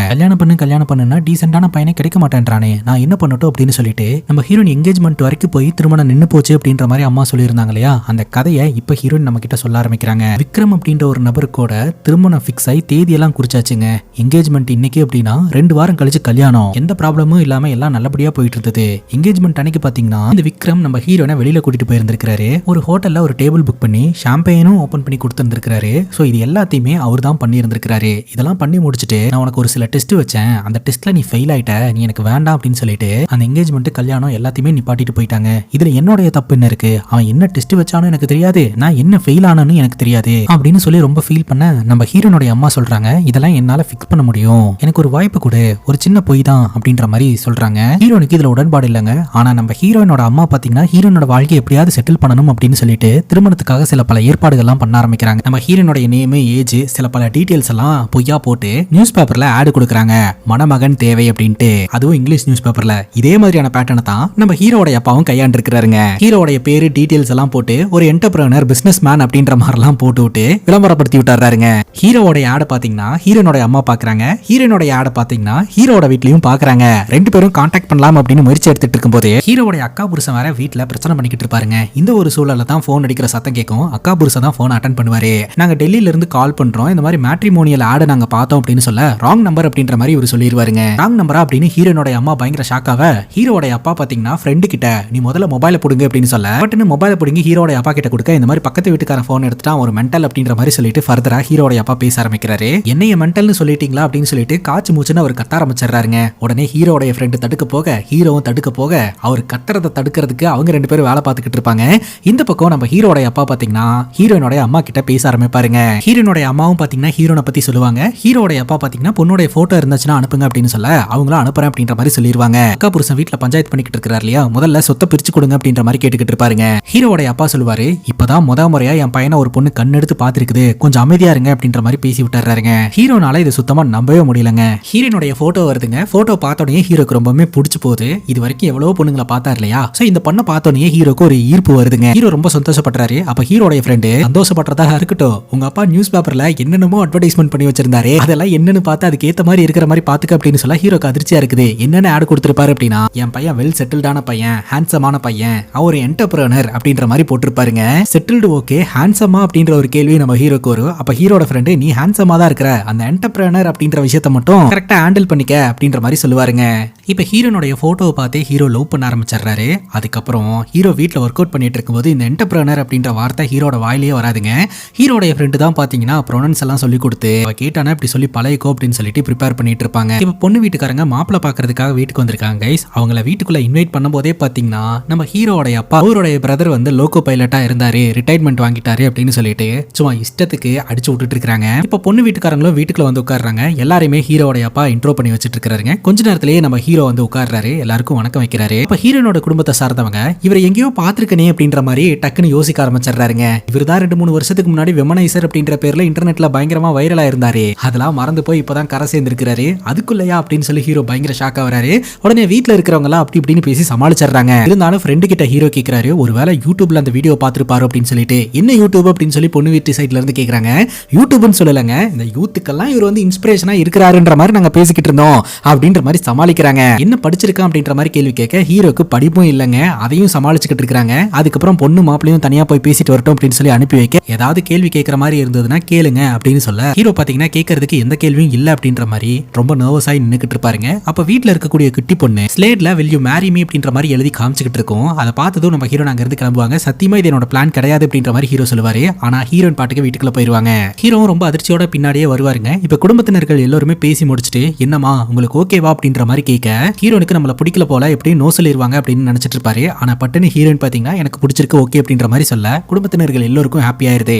கல்யாணம் பண்ணுன்னா டீசென்டான பையனே கிடைக்க மாட்டேன்றானே, நான் என்ன பண்ணட்டும் அப்படின்னு சொல்லிட்டு நம்ம ஹீரோயின் என்கேஜ்மெண்ட் வரைக்கும் போய் திருமணம் நின்னு போச்சு அப்படின்ற மாதிரி அம்மா சொல்லியிருந்தாங்க இல்லையா. அந்த கதையை இப்ப ஹீரோயின் நம்ம கிட்ட சொல்ல ஆரம்பிக்கிறாங்க. விக்ரம் அப்படின்ற ஒரு நபர் கூட திருமணம் ஃபிக்ஸ் ஆகி தேதியெல்லாம் குறிச்சாச்சுங்க. என்கேஜ்மெண்ட் இன்னைக்கு அப்படின்னா 2 வாரம் கழிச்சு கல்யாணம். எந்த ப்ராப்ளமும் இல்லாம எல்லாம் நல்லபடியா போயிட்டு இருந்தது. என்கேஜ்மெண்ட் அன்னைக்கு பாத்தீங்கன்னா இந்த விக்ரம் நம்ம ஹீரோனை வெளியில கூட்டிட்டு போயிருந்திருக்காரு. ஒரு ஹோட்டல்ல ஒரு டேபிள் புக் பண்ணி ஷாம்பெயினும் ஓபன் பண்ணி கொடுத்திருந்திருக்காரு. சோ இது எல்லாத்தையுமே அவர் தான் பண்ணி இருந்திருக்காரு. இதெல்லாம் பண்ணி முடிச்சுட்டு நான் உனக்கு ஒரு சில டெஸ்ட் வச்சேன், அந்த டெஸ்ட்ல நீ ஃபெயில் ஆயிட்ட, நீ எனக்கு வேண்டாம் அப்படின்னு சொல்லிட்டு அந்த என்கேஜ்மெண்ட் கல்யாணம் எல்லாத்தையுமே நிப்பாட்டிட்டு போயிட்டாங்க. இதுல என்னோட தப்பு என்ன இருக்கு? அவன் என்ன டெஸ்ட் வச்சானோ எனக்கு தெரியாது, நான் என்ன ஃபெயில் ஆனன்னு எனக்கு தெரியாது அப்படின்னு சொல்லி ரொம்ப ஃபீல் பண்ண நம்ம ஹீரோனுடைய அம்மா சொல்றாங்க, இதெல்லாம் என்னால ஃபிக்ஸ் பண்ண முடியும், எனக்கு ஒரு வாய்ப்பு கொடு, ஒரு சின்ன பொய் தான் அப்படின்ற மாதிரி சொல்றாங்க. ஹீரோனுக்கு இதுல உடன்பாடு இல்லைங்க. ஆனா நம்ம ஹீரோயினோட அம்மா பாத்தீங்கன்னா ஹீரோனோட வாழ்க்கையை எப்படியாவது செட்டில் பண்ணணும் அப்படின்னு சொல்லிட்டு திருமணத்துக்காக சில பல ஏற்பாடுகள்லாம் பண்ண ஆரம்பிக்கிறாங்க. நம்ம ஹீரோனுடைய நேம், ஏஜ், சில பல டீடைல்ஸ் எல்லாம் பொய்யா போட்டு நியூஸ் பேப்பர்ல ஆட் கொடுக்குறாங்க, மணமகன் தேவை அப்படின்ட்டு. அதுவும் இங்கிலீஷ் நியூஸ் பேப்பர்ல. இதே மாதிரியான பேட்டர்னை தான் நம்ம ஹீரோடைய அப்பாவும் கையாண்டு இருக்கிறாருங்க. ஹீரோடைய பேரு டீடைல்ஸ் எல்லாம் போட்டு ஒரு என்டர்பிரனர், பிசினஸ் மேன் அப்படின்ற மாதிரிலாம் போட்டு விட்டு விளம்பரப்படுத்தி விட்டாருங்க. ஹீரோவோட ஆட பாத்தீங்கன்னா ஹீரோனோட அம்மா பாக்குறாங்க, ஹீரோனோட ஆட பாத்தீங்கன்னா ஹீரோட வீட்லயும் பாக்குறாங்க. 2 பேரும் கான்டாக்ட் பண்ணலாம் அப்படின்னு முயற்சி எடுத்துட்டு இருக்கும்போது ஹீரோட அக்கா புருஷன் வேற வீட்டுல பிரச்சனை பண்ணிக்கிட்டு இருப்பாருங்க. இந்த ஒரு சூழல்ல தான் போன் அடிக்கிற சத்தம் கேட்கும். அக்கா புருஷன் தான் போன் அட்டன் பண்ணுவாரு. நாங்க டெல்லியில இருந்து கால் பண்றோம், இந்த மாதிரி மேட்ரிமோனியல் ஆட நாங்க பார்த்தோம் அப்படின்னு சொல்ல ராங் நம்பர் அப்படின்ற மாதிரி இவர் சொல்லிடுவாருங்க. ராங் நம்பரா அப்படின்னு ஹீரோனோட அம்மா பயங்கர ஷாக்காவ ஹீரோட அப்பா பாத்தீங்கன்னா ஃப்ரெண்டு கிட்ட நீ முதல்ல மொபைல புடுங்க அப்படின்னு சொல்ல பட்டுன்னு மொபைல புடுங்கி ஹீரோட அப்பா கிட்ட கொடுக்க இந்த மாதிரி பக்கத்து வீட்டுக்காரன் போன் எடுத்துட்டான், ஒரு மென்டல் அப்படின்ற மாதிரி சொல்லிட்டு ஃபர்தரா ஹீரோட அப்பா பேச ஆரம்பிக்கிறாரு. என்னைய மென்டல்னு சொல்லிட்டீங்களா அப்படின்னு சொல்லிட்டு காச்சு மூச்சுன்னு அவர் கத்த ஆரம்பிச்சிடறாருங்க. உடனே ஹீரோடைய ஃப்ரெண்டு தடுக்க போக ஹீரோவும் தடுக்க போக அவர் கத்துறதை தடுக்கிறதுக்கு அவங்க 2 பேரும் வேலை பார்த்துக்கிட்டு இருப்பாங்க. இந்த பக்கம் நம்ம ஹீரோட அப்பா பாத்தீங்கன்னா ஹீரோனோட அம்மா கிட்ட பேச ஆரம்பிப்பாருங்க. ஹீரோனோட அம்மாவும் பாத்தீங்கன்னா ஹீரோனை பத்தி சொல்லுவாங்க. ஹீரோட அப்பா பாத்தீங்கன்னா பொண்ணோட போட்டோ இருந்துச்சுன்னா அனுப்புங்க அப்படின்னு சொல்ல அவங்களும் அனுப்புறேன் அப்படின்ற மாதிரி சொல்லிடுவாங்க. அக்கா புருஷன் வீட்டுல பஞ்சாயத்து பண்ணிக்கிட்டு இருக்காரு இல்லையா, முதல்ல சொத்தை பிரிச்சு கொடுங்க அப்படின்ற மாதிரி கேட்டுக்கிட்டு இருப்பாருங்க. ஹீரோட அப்பா சொல்லுவாரு, இப்பதான் முறையா என் பையனை ஒரு பொண்ணு கண்ணெடுத்து பாத்துருக்குது, கொஞ்சம் அமைதியா இருங்க அப்படின்ற மாதிரி பேசி விட்டுறாருங்க. ஹீரோனால இது சுத்தமா நம்பவே முடியலங்க. ஹீரோனுடைய போட்டோ வருதுங்க. போட்டோ பார்த்தோடனே ஹீரோக்கு ரொம்பவே பிடிச்சு போகுது. இது வரைக்கும் எவ்வளவு பொண்ணுங்களை பார்த்தாரு இல்லையா, சோ இந்த பொண்ணை பார்த்தோடனே ஹீரோக்கு ஒரு ஈர்ப்பு வருதுங்க. ஹீரோ ரொம்ப சந்தோஷப்படுறாரு. அப்ப ஹீரோடைய ஃப்ரெண்டு சந்தோஷப்படுறதா இருக்கட்டும், உங்க அப்பா நியூஸ் பேப்பர்ல என்னென்னமோ அட்வர்டைஸ்மெண்ட் பண்ணி வச்சிருந்தாரு, அதெல்லாம் என்னன்னு பார்த்து அதுக்கு ஏத்த மாதிரி இருக்கிற மாதிரி பாத்துக்க அப்படின்னு சொல்ல ஹீரோக்கு அதிர்ச்சியா இருக்குது. என்னென்ன ஆட் கொடுத்திருப்பாரு அப்படின்னா, என் பையன் வெல் செட்டில்டான பையன், ஹேண்ட்ஸமான பையன், அவர் என்டர்பிரனர் அப்படின்ற மாதிரி போட்டிருப்பாருங்க. செட்டில்டு ஓகே, ஹேண்ட்ஸமா அப்படின்ற ஒரு கேள்வி நம்ம ஹீரோக்கு வரும். அப்ப ஹீரோட ஃப்ரெண்டு நீ ஹேண்ட்ஸமா தான் இருக்கிற, அந்த என்டர்பிரனர் அப்படின்ற விஷயத்தை மட்டும் கரெக்டா ஹேண்டில் பண்ணிக்க அப்படின்ற மாதிரி சொல்லுவாருங்க. இப்ப ஹீரோனுடைய போட்டோவை பார்த்து ஹீரோ லவ் பண்ண ஆரம்பிச்சிடுறாரு. அதுக்கப்புறம் ஹீரோ வீட்டில் ஒர்க் அவுட் பண்ணிட்டு இருக்கும்போது இந்த என்டர்பிரனர் அப்படின்ற வார்த்தை ஹீரோட வாயிலேயே வராதுங்க. ஹீரோடைய ஃப்ரெண்டு தான் பாத்தீங்கன்னா ப்ரொனன்ஸ் எல்லாம் சொல்லி கொடுத்து கேட்டானா இப்படி சொல்லி பழகிக்கோ அப்படின்னு சொல்லிட்டு ப்ரிப்பேர் பண்ணிட்டு இருப்பாங்க. இப்ப பொண்ணு வீட்டுக்காரங்க மாப்பிள்ளை பாக்குறதுக்காக வீட்டுக்கு வந்திருக்காங்க கைஸ். அவங்கள வீட்டுக்குள்ள இன்வைட் பண்ணும் போதே பாத்தீங்கன்னா நம்ம ஹீரோடைய அப்பா அவருடைய பிரதர் வந்து லோகோ பைலட்டா இருந்தாரு, ரிட்டையர்மெண்ட் வாங்கிட்டாரு அப்படின்னு சொல்லிட்டு சும்மா இஷ்டத்துக்கு அடிச்சு விட்டுட்டு இருக்காங்க. இப்ப பொண்ணு வீட்டுக்காரங்களும் வீட்டுக்குள்ள வந்து உட்கார்றாங்க. எல்லாருமே ஹீரோடைய அப்பா இன்ட்ரோ பண்ணி வச்சிட்டு இருக்காருங்க. கொஞ்ச நேரத்திலேயே நம்ம ஹீரோ வந்து உட்கார்றாரு, எல்லாருக்கும் வணக்கம் வைக்கிறாரு. இப்ப ஹீரோனோட குடும்பத்தை சார்ந்தவங்க இவரை எங்கேயோ பாத்துருக்கனே அப்படின்ற மாதிரி டக்குன்னு யோசிக்க ஆரம்பிச்சிடுறாருங்க. இவர் தான் 2-3 வருஷத்துக்கு முன்னாடி வெமனைசர் அப்படின்ற பேர்ல இன்டர்நெட்ல பயங்கரமா வைரலா இருந்தாரு, அதெல்லாம் மறந்து போய் இப்பதான் கரை சேர்ந்திருக்கிறாரு, அதுக்குள்ளயா அப்படின்னு சொல்லி ஹீரோ பயங்கர ஷாக்கா வராரு. உடனே வீட்டுல இருக்கிறவங்க எல்லாம் அப்படி இப்படின்னு பேசி சமாளிச்சிடுறாங்க. இருந்தாலும் ஃப்ரெண்டு கிட்ட ஹீரோ கேட்கிறாரு, ஒருவேளை யூடியூப்ல அந்த வீடியோ பாத்துருப்பாரு அப்படின்னு சொல்லிட்டு. என்ன யூடியூப் அப்படின்னு சொல்லி பொண்ணு வீட்டு சைட்ல இருந்து கேக்குறாங்க. யூடியூப்னு சொல்லலங்க, இந்த யூத்துக்கெல்லாம் இவர் வந்து இன்ஸ்பிரேஷனா இருக்கிறாருன்ற மாதிரி நாங்க பேசிக்கிட்டு இருந்தோம் அப்படின்ற மாதிரி சமாளிக்கிறாங்க. என்ன படிச்சிருக்கான் அப்படின்ற மாதிரி கேள்வி கேட்க ஹீரோக்கு படிப்பும் இல்லங்க, அதையும் சமாளிச்சுக்கிட்டு இருக்காங்க. அதுக்கப்புறம் பொண்ணு மாப்பிளையும் தனியா போய் பேசிட்டு வரட்டும் அப்படின்னு சொல்லி அனுப்பி வைக்க, ஏதாவது கேள்வி கேட்கற மாதிரி இருந்ததுன்னா கேளுங்க அப்படின்னு சொல்ல ஹீரோ பாத்தீங்கன்னா கேட்கறதுக்கு எந்த கேள்வியும் இல்ல அப்படின்ற மாதிரி ரொம்ப நர்வஸ் ஆகி நின்னுக்கிட்டு இருப்பாருங்க. அப்ப வீட்டுல இருக்கக்கூடிய குட்டி பொண்ணு ஸ்லேட்ல will you marry me அப்படின்ற மாதிரி எழுதி காமிச்சுக்கிட்டு இருக்கும். அதை பார்த்ததும் நம்ம ஹீரோ அங்க இருந்து கிளம்புவாங்க. சத்தியமா இது என்னோட பிளான் கிடையாது அப்படின்ற மாதிரி ஹீரோ சொல்லுவாரு. ஆனா ஹீரோயின் பாட்டுக்கு வீட்டுக்குள்ள போயிருவாங்க. ஹீரோ ரொம்ப அதிர்ச்சியோட பின்னாடியே வருவாருங்க. இப்ப குடும்பத்தினர்கள் எல்லாருமே பேசி முடிச்சுட்டு என்னமா உங்களுக்கு ஓகேவா அப்படின்ற மாதிரி கேட்க ஹீரோனுக்கு நம்மள பிடிக்கல போல எப்படி நோ சொல்லிடுவாங்க அப்படின்னு நினைச்சிட்டு இருப்பாரு. ஆனா பட்டுன்னு ஹீரோயின் பாத்தீங்கன்னா எனக்கு பிடிச்சிருக்கு ஓகே அப்படின்ற மாதிரி சொல்ல குடும்பத்தினர்கள் எல்லாருக்கும் ஹாப்பி ஆயிருது.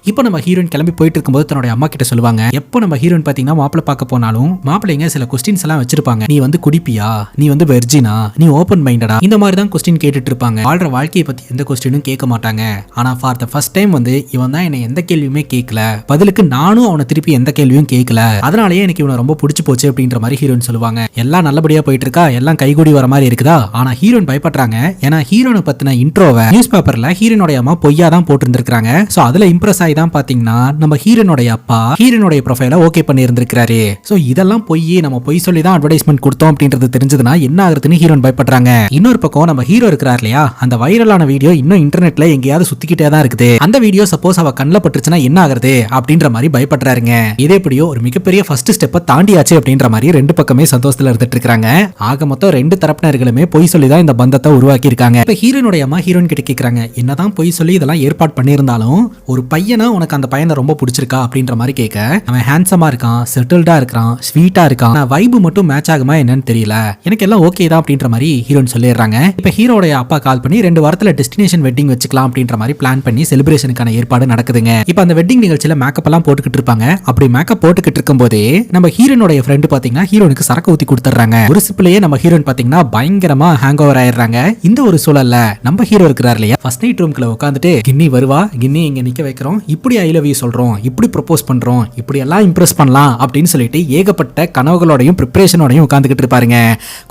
இப்போ நம்ம ஹீரோயின் கிளம்பி போயிட்டு இருக்கும்போது தன்னோட அம்மா கிட்ட சொல்லுவாங்க, எப்போ நம்ம ஹீரோயின் பாத்தீங்கன்னா மாப்பிள்ளை பார்க்க போனாலும் மாப்பிள்ளைங்க சில கொஸ்டின்ஸ் எல்லாம் வச்சிருப்பாங்க. நீ வந்து குடிப்பியா, நீ வந்து வெர்ஜினா, நீ ஓபன் மைண்டடா, இந்த இந்த மாதிரி தான் கொஸ்டின் கேட்டுட்டு இருப்பாங்க. வாழ்ற வாழ்க்கையை பத்தி எந்த கொஸ்டினும் கேட்க மாட்டாங்க. ஆனா ஃபார் த ஃபர்ஸ்ட் டைம் வந்து இவன் தான் என்ன எந்த கேள்வியுமே கேட்கல, பதிலுக்கு நானும் அவனை திருப்பி எந்த கேள்வியும் கேட்கல, அதனாலேயே எனக்கு இவனை ரொம்ப பிடிச்சு போச்சு அப்படின்ற மாதிரி ஹீரோயின் சொல்லுவாங்க. எல்லாம் நல்லபடியா போயிட்டு இருக்கா, எல்லாம் கைகூடி வர மாதிரி இருக்குதா. ஆனா ஹீரோயின் பயப்படுறாங்க. ஏன்னா ஹீரோனை பத்தின இன்ட்ரோவை நியூஸ் பேப்பர்ல ஹீரோனுடைய அம்மா பொய்யா தான் போட்டு இருந்திருக்காங்க. சோ அதுல இம்ப்ரெஸ் ஆகி தான் பாத்தீங்கன்னா நம்ம ஹீரோனுடைய அப்பா ஹீரோனுடைய ப்ரொஃபைல ஓகே பண்ணி இருந்திருக்காரு. சோ இதெல்லாம் பொய், நம்ம பொய் சொல்லி தான் அட்வர்டைஸ்மெண்ட் கொடுத்தோம் அப்படின்றது தெரிஞ்சதுன்னா என்ன ஆகுதுன்னு ஹீரோயின் பயப்படுறாங்க. இன்னொரு பக்கம் நம்ம ஹீரோ இருக்கிறார் இல்லையா, அந்த வைரலான வீடியோ இன்னும் இன்டர்நெட்ல எங்கேயாவது சுத்திக்கிட்டே தான் இருக்குது. அந்த வீடியோ சப்போஸ் அவ கண்ணில் பட்டுச்சுன்னா என்ன ஆகுறது அப்படின்ற மாதிரி பயப்படுறாருங்க. இதே எப்படியோ ஒரு மிகப்பெரிய ஃபர்ஸ்ட் ஸ்டெப்பை தாண்டியாச்சு அப்படின்ற மாதிரி ரெண்டு பக்கமே சந்தோஷத்துல இருந்துட்டு இருக்காங்க. ஆக மொத்தம் ரெண்டு தரப்பினர்களுமே பொய் சொல்லி தான் இந்த பந்தத்தை உருவாக்கி இருக்காங்க. இப்ப ஹீரோனுடைய அம்மா ஹீரோயின் கிட்ட கேக்குறாங்க, என்னதான் பொய் சொல்லி இதெல்லாம் ஏற்பாடு பண்ணியிருந்தாலும் ஒரு பையனா உனக்கு அந்த பையனை ரொம்ப பிடிச்சிருக்கா அப்படின்ற மாதிரி கேட்க, அவன் ஹேண்ட்ஸமா இருக்கான், செட்டில்டா இருக்கான், ஸ்வீட்டா இருக்கான், வைபு மட்டும் மேட்ச் ஆகுமா என்னன்னு தெரியல, எனக்கு எல்லாம் ஓகே தான் அப்படின்ற மாதிரி ஹீரோயின் சொல்லிடுறாங்க. இப்ப ஹீரோடைய அப்பா கால் பண்ணி 2 வாரத்துல டெஸ்டினேஷன் வெட்டிங் வச்சுக்கலாம் அப்படின்ற மாதிரி பிளான் பண்ணி செலிப்ரேஷனுக்கான ஏற்பாடு நடக்குதுங்க. இப்ப அந்த வெட்டிங் நிகழ்ச்சியில மேக்கப் எல்லாம் போட்டுக்கிட்டு இருப்பாங்க. அப்படி மேக்கப் போட்டுக்கிட்டு இருக்கும் போதே நம்ம ஹீரோனுடைய ஃப்ரெண்ட் பாத்தீங்கன்னா ஹீரோனுக்கு சரக்கு ஊத்தி கொடுத்துறாங்க. ஒரு சிப்லயே நம்ம ஹீரோயின் பாத்தீங்கன்னா பயங்கரமா ஹேங் ஓவர் ஆயிடுறாங்க. இந்த ஒரு சூழல்ல நம்ம ஹீரோ இருக்கிறார் இல்லையா, ஃபர்ஸ்ட் நைட் ரூம்குள்ள உட்காந்துட்டு கின்னி வருவா, கின்னி இங்க நிக்க வைக்கிறோம், இப்படி ஐ லவ் யூ சொல்றோம், இப்படி ப்ரொபோஸ் பண்றோம், இப்படி எல்லாம் இம்ப்ரெஸ் பண்ணலாம் அப்படின்னு சொல்லிட்டு ஏகப்பட்ட கனவுகளோடையும் ப்ரிப்பரேஷனோடையும் உட்காந்துக்கிட்டு இருப்பாருங்க.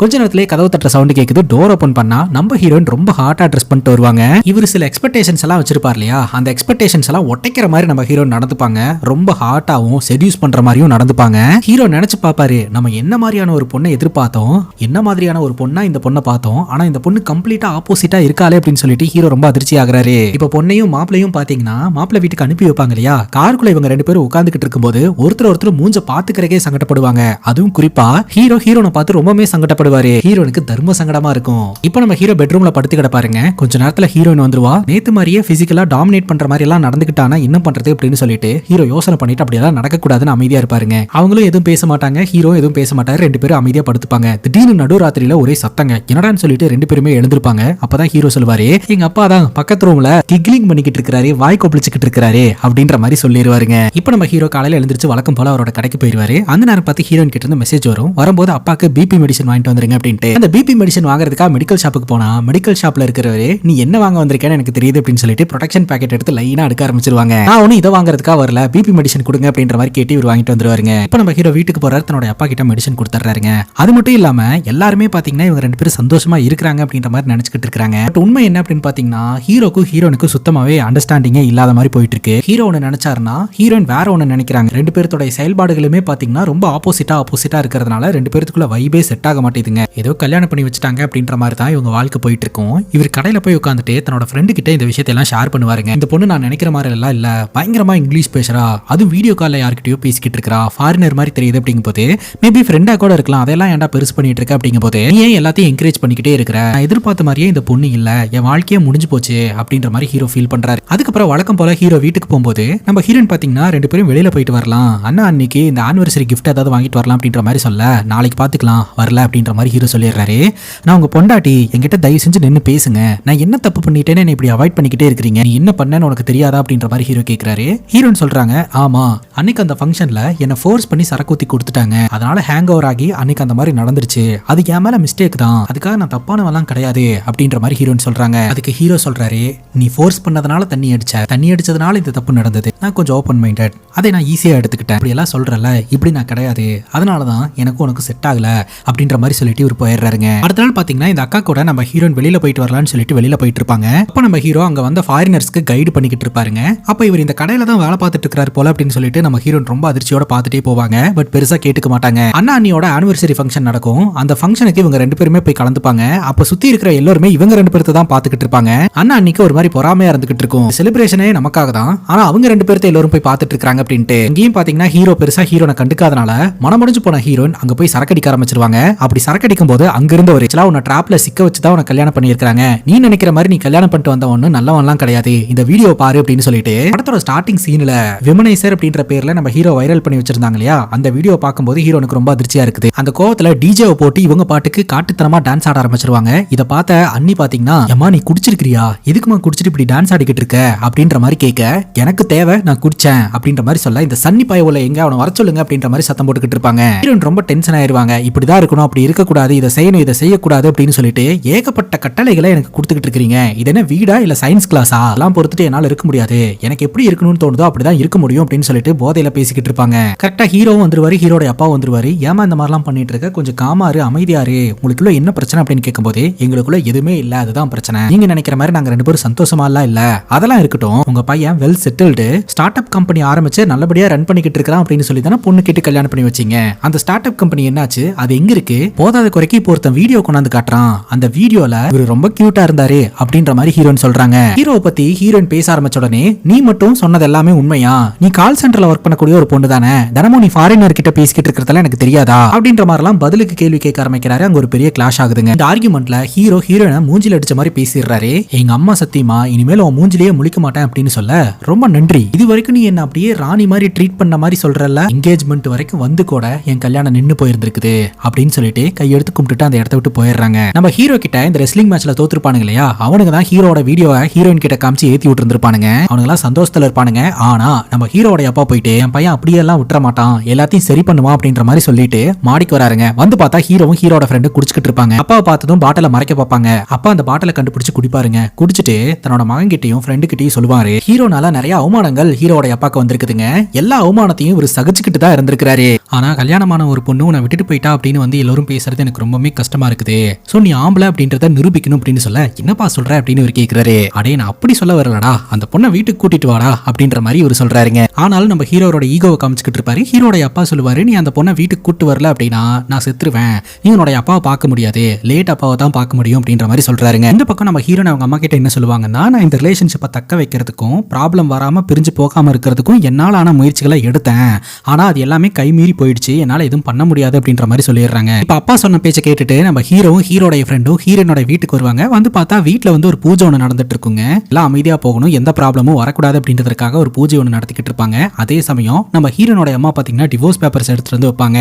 கொஞ்ச நேரத்திலே கதவு தட்டுற சவுண்ட் கேக்குது. டோர் ஓபன் பண்ணா நம்ம ஹீரோயின் ரொம்ப ஹாட்டா ட்ரெஸ் பண்ணிட்டு வருவாங்க. இவர் சில எக்ஸ்பெக்டேஷன்ஸ் எல்லாம் வச்சிருப்பார் இல்லையா, அந்த எக்ஸ்பெக்டேஷன்ஸ் எல்லாம் ஒட்டைக்கிற மாதிரி நம்ம ஹீரோ நடந்துப்பாங்க. ரொம்ப ஹாட்டாவும் செடியூஸ் பண்ற மாதிரியும் நடந்துப்பாங்க. ஹீரோ நினைச்சு பாப்பாரு, நம்ம என்ன மாதிரியான ஒரு பொண்ணை எதிர்பார்த்தோம், என்ன மாதிரியான ஒரு பொண்ணா இந்த பொண்ணை பார்த்தோம், ஆனா இந்த பொண்ணு கம்ப்ளீட்டா ஆப்போசிட்டா இருக்காளே அப்படின்னு சொல்லிட்டு ஹீரோ ரொம்ப அதிர்ச்சி ஆகுறாரு. இப்ப பொண்ணையும் மாப்பிளையும் பாத்தீங்கன்னா மாப்பிள்ளை வீட்டுக்கு அனுப்பி வைப்பாங்க இல்லையா, காருக்குள்ள இவங்க 2 பேரும் உட்கார்ந்துகிட்டு இருக்கும்போது ஒருத்தர் மூஞ்ச பாத்துக்கிறக்கே சங்கடப்படுவாங்க. அதுவும் குறிப்பா ஹீரோனை பார்த்து ரொம்பவே சங்கடப்படுவாரு. ஹீரோனுக்கு தர்ம சங்கடமா இருக்கும். இப்ப நம்ம ஹீரோ பெட்ரூம்ல படுத்து கிடப்பாருங்க. கொஞ்ச நேரத்துல ஹீரோயின் வந்துருவா. நேத்து மாதிரியே பிசிக்கலா டாமினேட் பண்ற மாதிரி எல்லாம் நடந்துக்கிட்டானா என்ன பண்றது அப்படின்னு சொல்லிட்டு ஹீரோ யோசனை பண்ணிட்டு அப்படியெல்லாம் நடக்க கூடாதுன்னு அமைதியா இருப்பாருங்க. அவங்களும் எதுவும் பேச மாட்டாங்க, ஹீரோ எதுவும் பேச மாட்டாரு. 2 பேரும் அமைதியா படுத்துப்பாங்க. திடீர்னு நடுராத்திரியில ஒரே சத்தங்க, என்னடான்னு சொல்லிட்டு 2 பேருமே எழுந்திருப்பாங்க. அப்பதான் ஹீரோ சொல்லுவாரு, எங்க அப்பா தான் பக்கத்து ரூம்ல கிக்லிங் பண்ணிக்கிட்டு இருக்காரு, வாய் கொப்பளிச்சுக்கிட்டு இருக்காரு அப்படின்ற மாதிரி சொல்லிடுவாருங்க. இப்ப நம்ம ஹீரோ காலையில எழுந்திருச்சு வழக்கம் போல அவரோட கடைக்கு போயிருவாரு. அந்த நேரம் பார்த்து ஹீரோயின் கிட்ட இருந்து மெசேஜ் வரும், வரும்போது அப்பாக்கு பிபி மெடிசன் வாங்கிட்டு வந்துருங்க அப்படின்ட்டு. அந்த பிபி மெடிசன் வாங்குறதுக்காக மெடிக்கல் ஷாப்புக்கு போனா மெடிக்கல் ஷாப்ல இருக்கிறவரு, நீ என்ன வாங்க வந்திருக்கேன்னு எனக்கு தெரியுது அப்படின்னு சொல்லிட்டு ப்ரொடெக்ஷன் பேக்கெட் எடுத்து லைனா எடுக்க ஆரம்பிச்சிருவாங்க. நான் ஒன்னும் இதை வாங்குறதுக்காக வரல, பிபி மெடிசன் கொடுங்க அப்படின்ற மாதிரி கேட்டு இவர் வாங்கிட்டு வந்துருவாருங்க. இப்ப நம்ம ஹீரோ வீட்டுக்கு போறாரு, தன்னோட அப்பா கிட்ட மெடிசன் கொடுத்துறாருங்க. அது மட்டும் இல்லாம எல்லாருமே பாத்தீங்கன்னா இவங்க 2 பேரும் சந்தோஷமா இருக்காங்க அப்படின்ற மாதிரி நினைச்சுக்கிட்டு இருக்காங்க. பட் உண்மை என்ன அப்படின்னு பாத்தீங்கன்னா ஹீரோக்கும் ஹீரோனுக்கு சுத்தமாவே அண்டர்ஸ்டாண்டிங்கே இல்லாத மாதிரி போயிட்டு இருக்கு. ஹீரோ ஒன்னு நினைச்சாருன்னா ஹீரோயின் வேற ஒன்னு நினைக்கிறாங்க. 2 பேருடைய செயல்பாடுகளுமே பாத்தீங்கன்னா ரொம்ப ஆப்போசிட்டா இருக்கிறதுனால 2 பேருக்குள்ள வைபே செட் ஆக மாட்டேதுங்க. ஏதோ கல்யாணம் பண்ணி வச்சுட்டாங்க அப்படின்ற மாதிரி தான் இவங்க வாழ்க்கை போயிட்டு இருக்கும். இவர் கடையில போய் உட்காந்துட்டு தன்னோட ஃப்ரெண்டு கிட்ட இந்த விஷயத்தை எல்லாம் ஷேர் பண்ணுவாருங்க. இந்த பொண்ணு நான் நினைக்கிற மாதிரி எல்லாம் இல்ல, பயங்கரமா இங்கிலீஷ் பேசுறா, அதுவும் வீடியோ கால்ல யார்கிட்டயோ பேசிக்கிட்டு இருக்கா, ஃபாரினர் மாதிரி தெரியுது அப்படிங்கும் போது மேபி ஃப்ரெண்டா கூட இருக்கலாம், அதெல்லாம் ஏன்டா பெருசு பண்ணிட்டு இருக்க அப்படிங்கும் போது நீ ஏன் எல்லாத்தையும் என்கரேஜ் பண்ணிக்கிட்டே இருக்கிற, நான் எதிர்பார்த்த மாதிரியே இந்த பொண்ணு இல்ல, என் வாழ்க்கையே முடிஞ்சு போச்சு அப்படின்ற மாதிரி ஹீரோ ஃபீல் பண்றாரு. அதுக்கப்புறம் வழக்கம் போல ஹீரோ வீட்டுக்கு போகும்போது நம்ம ஹீரோயின் பாத்தீங்கன்னா 2 பேரும் வெளியில போயிட்டு வரலாம், அண்ணா அன்னைக்கு இந்த ஆனிவர்சரி கிஃப்ட் ஏதாவது வாங்கிட்டு வரலாம் அப்படின்ற மாதிரி சொல்ல, நாளைக்கு பாத்துக்கலாம் வரல அப்படின்ற மாதிரி ஹீரோ சொல்லிடுறாரு. நான் உங்க பொண்டாட்டி, என்கிட்ட தயவு செஞ்சு நின்று பேசுங்க, நான் என்ன தப்பு பண்ணிட்டேன்னு என்ன இப்படி அவாய்ட் பண்ணிக்கிட்டே இருக்கீங்க, நீ என்ன பண்ணேன்னு உனக்கு தெரியாதா அப்படின்ற மாதிரி ஹீரோ கேட்கிறாரு. ஹீரோயின் சொல்றாங்க, ஆமா அன்னைக்கு அந்த ஃபங்க்ஷன்ல என்ன ஃபோர்ஸ் பண்ணி சரக்கு ஊத்தி கொடுத்துட்டாங்க, அதனால ஹேங் ஓவர் ஆகி அன்னைக்கு அந்த மாதிரி நடந்துருச்சு, அது என் மேல மிஸ்டேக் தான், அதுக்காக நான் தப்பானவெல்லாம் கிடையாது அப்படின்ற மாதிரி ஹீரோயின் சொல்றாங்க. அதுக்கு ஹீரோ சொல்றாரு, நீ ஃபோர்ஸ் பண்ணதுனால தண்ணி அடிச்சதுனால இந்த தப்பு நடந்தது, நான் கொஞ்சம் ஓப்பன் மைண்டட், அதை நான் ஈஸியா எடுத்துக்கிட்டேன், அப்படி எல்லாம் சொல்றல, இப்படி நான் கிடையாது, அதனாலதான் எனக்கு உனக்கு செட் ஆகல அப்படின்ற மாதிரி சொல்லிட்டு இவர் போயிடுறாருங்க. அடுத்த நாள் பாத்தீங்கன்னா இந்த அக்கா கூட நம்ம ஹீரோயின் வெளியில போயிட்டு வரலாம்னு சொல்லிட்டு வெளியில போயிட்டு இருப்பாங்க. அப்ப நம்ம ஹீரோ அங்க வந்த ஃபாரினர்ஸ்க்கு கைடு பண்ணிக்கிட்டு இருப்பாருங்க. அப்ப இவர் இந்த கடையில தான் வேலை பார்த்துட்டு இருக்காரு போல அப்படின்னு சொல்லிட்டு நம்ம ஹீரோயின் ரொம்ப அதிர்ச்சியோட பார்த்துட்டே போவாங்க. பட் பெருசா கேட்டுக்க மாட்டாங்க. அண்ணா அண்ணியோட ஆனிவர்சரி ஃபங்க்ஷன் நடக்கும், அந்த ஃபங்க்ஷனுக்கு இவங்க 2 பேருமே போய் கலந்துப்பாங்க. அப்ப சுத்தி இருக்கிற எல்லாருமே இவங்க 2 பேர்த்த தான் பார்த்துக்கிட்டு இருப்பாங்க. அண்ணா அன்னைக்கு ஒரு மாதிரி பொறாமையா இருந்துகிட்டு இருக்கும், செலிப்ரேஷனே நமக்காக தான், ஆனா அவங்க 2 பேர்த்த எல்லாரும் போய் பார்த்துட்டு இருக்காங்க அப்படின்ட்டு. இங்கேயும் பாத்தீங்கன்னா ஹீரோ பெருசா ஹீரோனை கண்டுக்காதனால மனமுடிஞ்சு போன ஹீரோயின் அங்க போய் சரக்கடிக்க ஆரம்பிச்சிருவாங்க. அப்படி சரக்கடிக்கும் போது அங்கிருந்த ஒரு உன்னை டிராப்ல சிக்க வச்சுதான் உனக்கு கல்யாணம் பண்ணியிருக்காங்க, நீ நினைக்கிற மாதிரி நீ கல்யாணம் பண்ணிட்டு வந்த ஒண்ணு நல்லவன்லாம் கிடையாது, இந்த வீடியோ பாரு அப்படின்னு சொல்லிட்டு படத்தோட ஸ்டார்டிங் சீன்ல விமனைசர் அப்படின்ற பேர்ல நம்ம ஹீரோ வைரல் பண்ணி வச்சிருந்தாங்க இல்லையா, அந்த வீடியோ பார்க்கும்போது ஹீரோனுக்கு ரொம்ப அதிர்ச்சியா இருக்குது. அந்த கோவத்துல டிஜேவை போட்டு இவங்க பாட்டுக்கு காட்டுத்தனமா டான்ஸ் ஆட ஆரம்பிச்சிருவாங்க. இதை பார்த்த அண்ணி பாத்தீங்கன்னா, அம்மா நீ குடிச்சிருக்கிறியா, எதுக்குமா குடிச்சிட்டு இப்படி டான்ஸ் ஆடிக்கிட்டு இருக்க அப்படின்ற மாதிரி கேட்க, எனக்கு தேவை நான் குடிச்சேன் அப்படின்ற மாதிரி சொல்ல, இந்த சன்னி பயவுல எங்க அவனை வர சொல்லுங்க அப்படின்ற மாதிரி சத்தம் போட்டுக்கிட்டு இருப்பாங்க. ஹீரோன் ரொம்ப டென்ஷன் ஆயிருவாங்க, இப்படிதான் இருக்கணும், அப்படி இருக்கக்கூடாது, இதை செய்யணும், இதை செய்யக்கூடாது அப்படின்னு சொல்லிட்டு சொல்லிட்டு ஏகப்பட்ட கட்டளைகளை எனக்கு கொடுத்துக்கிட்டு இருக்கீங்க. இது என்ன வீடா இல்ல சயின்ஸ் கிளாஸா? எல்லாம் பொறுத்துட்டு என்னால இருக்க முடியாது. எனக்கு எப்படி இருக்கணும்னு தோணுதோ அப்படிதான் இருக்க முடியும் அப்படின்னு சொல்லிட்டு போதையில பேசிக்கிட்டு இருப்பாங்க. கரெக்டா ஹீரோவும் வந்துருவாரு, ஹீரோட அப்பா வந்துருவாரு. ஏமா இந்த மாதிரிலாம் பண்ணிட்டு இருக்க, கொஞ்சம் காமாரு, அமைதியாரு, உங்களுக்குள்ள என்ன பிரச்சனை அப்படின்னு கேட்கும்போது எங்களுக்குள்ள எதுவுமே இல்ல, அதுதான் பிரச்சனை. நீங்க நினைக்கிற மாதிரி நாங்க 2 பேரும் சந்தோஷமா இல்ல. அதெல்லாம் இருக்கட்டும், உங்க பையன் well settled start up company ஆரம்பிச்சு நல்லபடியா ரன் பண்ணிக்கிட்டு இருக்கான் அப்படின்னு சொல்லி தானே பொண்ணு கேட்டு கல்யாணம் பண்ணி வச்சீங்க. அந்த ஸ்டார்ட் அப் கம்பெனி என்னாச்சு? அது எங்க இருக்கு? போதாத குறைக்கு இப்போ ஒருத்தன் வீடியோ கொண்டாந்து காட்டுறான். அந்த வீடியோல இவரு ரொம்ப கியூட்டா இருந்தாரு அப்படின்ற மாதிரி ஹீரோயின் சொல்றாங்க. ஹீரோவை பத்தி ஹீரோயின் பேச ஆரம்பிச்ச உடனே, நீ மட்டும் சொன்னது எல்லாமே உண்மையா? நீ கால் சென்டர்ல ஒர்க் பண்ணக்கூடிய ஒரு பொண்ணு தானே, தினமும் நீ ஃபாரினர் கிட்ட பேசிக்கிட்டு இருக்கிறதெல்லாம் எனக்கு தெரியாதா அப்படின்ற மாதிரிலாம் பதிலுக்கு கேள்வி கேட்க ஆரம்பிக்கிறாரு. அங்க ஒரு பெரிய கிளாஷ் ஆகுதுங்க. இந்த ஆர்குமெண்ட்ல ஹீரோ ஹீரோயினை மூஞ்சில அடிச்ச மாதிரி பேசிடுறாரு. எங்க அம்மா சத்தியமா இனிமேல் உன் மூஞ்சிலேயே முழிக்க மாட்டேன் அப்படின்னு சொல்ல, ரொம்ப நன்றி, இது வரைக்கும் நீ என்ன அப்படியே ராணி மாதிரி ட்ரீட் பண்ண மாதிரி சொல்றல, என்கேஜ்மெண்ட் வரைக்கும் வந்து கூட என் கல்யாணம் நின்னு போயிருந்திருக்குது அப்படின்னு சொல்லிட்டு கையெடுத்து கும்பிட்டுட்டு அந்த இடத்த விட்டு போயிடுறாங்க. நம்ம ஹீரோ கிட்ட இந்த ரெஸ்லிங் மேட்ச்ல தோத்துருப்பானுங்க இல்லையா, அவனுங்க தான் ஹீரோட வீடியோவை ஹீரோயின் கிட்ட காமிச்சு ஏத்தி விட்டு இருந்திருப்பானுங்க. அவனுங்க எல்லாம் சந்தோஷத்துல இருப்பானுங்க. ஆனா நம்ம ஹீரோட அப்பா போயிட்டு என் பையன் அப்படியே எல்லாம் விட்டுற மாட்டான், எல்லாத்தையும் சரி பண்ணுவான் அப்படின்ற மாதிரி சொல்லிட்டு மாடிக்கு வராருங்க. வந்து பார்த்தா ஹீரோவும் ஹீரோட ஃப்ரெண்டு குடிச்சிட்டு இருப்பாங்க. அப்பாவை பார்த்ததும் பாட்டில மறைக்க பார்ப்பாங்க. அப்பா அந்த பாட்டில கண்டுபிடிச்சு குடிப்பாருங்க. குடிச்சிட்டு தன்னோட மகன் கிட்டையும் ஃப்ரெண்டு கிட்டையும் சொல்லுவாரு, ஹீரோனால நிறைய அவமானங்கள் ஹீரோட அப்பாக்கு வந்திருக்குதுங்க, எல்லா அவமானத்தையும் இவர் சகிச்சுக்கிட்டு தான் இருந்திருக்காரு. ஆனா கல்யாணமான ஒரு பொண்ணு உன்னை விட்டுட்டு போயிட்டா அப்படின்னு வந்து எல்லாரும் பேசுறது எனக்கு ரொம்பவே கஷ்டமா இருக்குது. சோ நீ ஆம்பளை அப்படின்றத நிரூபிக்கணும் அப்படின்னு சொல்ல, என்னப்பா சொல்ற அப்படின்னு இவர் கேட்கிறாரு. அடே நான் அப்படி சொல்ல வரலடா, அந்த பொண்ணை வீட்டுக்கு கூட்டிட்டு வாடா அப்படின்ற மாதிரி இவர் சொல்றாருங்க. ஆனாலும் நம்ம ஹீரோட ஈகோவை காமிச்சுக்கிட்டு இருப்பாரு. ஹீரோட அப்பா சொல்லுவாரு, நீ அந்த பொண்ணை வீட்டுக்கு கூட்டு வரல அப்படின்னா நான் செத்துருவேன், நீ உன்னோட அப்பாவை பார்க்க முடியாது, லேட் அப்பாவை தான் பார்க்க முடியும் அப்படின்ற மாதிரி சொல்றாருங்க. இந்த பக்கம் நம்ம ஹீரோனை அவங்க அம்மா கிட்ட என்ன சொல்லுவாங்கன்னா, நான் இந்த ரிலேஷன்ஷிப்பை தக்க வைக்கிறதுக்கும் ப்ராப்ளம் வராம பிரிஞ்சு போகாம இருக்கிறதுக்கும் என்னால் ஆன முயற்சிகளை எடுத்தேன், ஆனா அது எல்லாமே கைமீறி போயிடுச்சு, என்னால எதுவும் பண்ண முடியாது அப்படின்ற மாதிரி சொல்லிடுறாங்க. இப்ப அப்பா சொன்ன பேச்சை கேட்டுட்டு நம்ம ஹீரோவும் ஹீரோட ஃப்ரெண்டும் ஹீரோனோட வீட்டுக்கு வருவாங்க. வந்து பார்த்தா வீட்டுல வந்து ஒரு பூஜை ஒன்று நடந்துட்டு இருக்குங்க. எல்லாம் அமைதியா போகணும், எந்த ப்ராப்ளமும் வரக்கூடாது அப்படின்றதுக்காக ஒரு பூஜை ஒன்று நடத்திக்கிட்டு இருப்பாங்க. அதே சமயம் நம்ம ஹீரோனோட அம்மா பாத்தீங்கன்னா டிவோர்ஸ் பேப்பர்ஸ் எடுத்துட்டு வந்து வைப்பாங்க.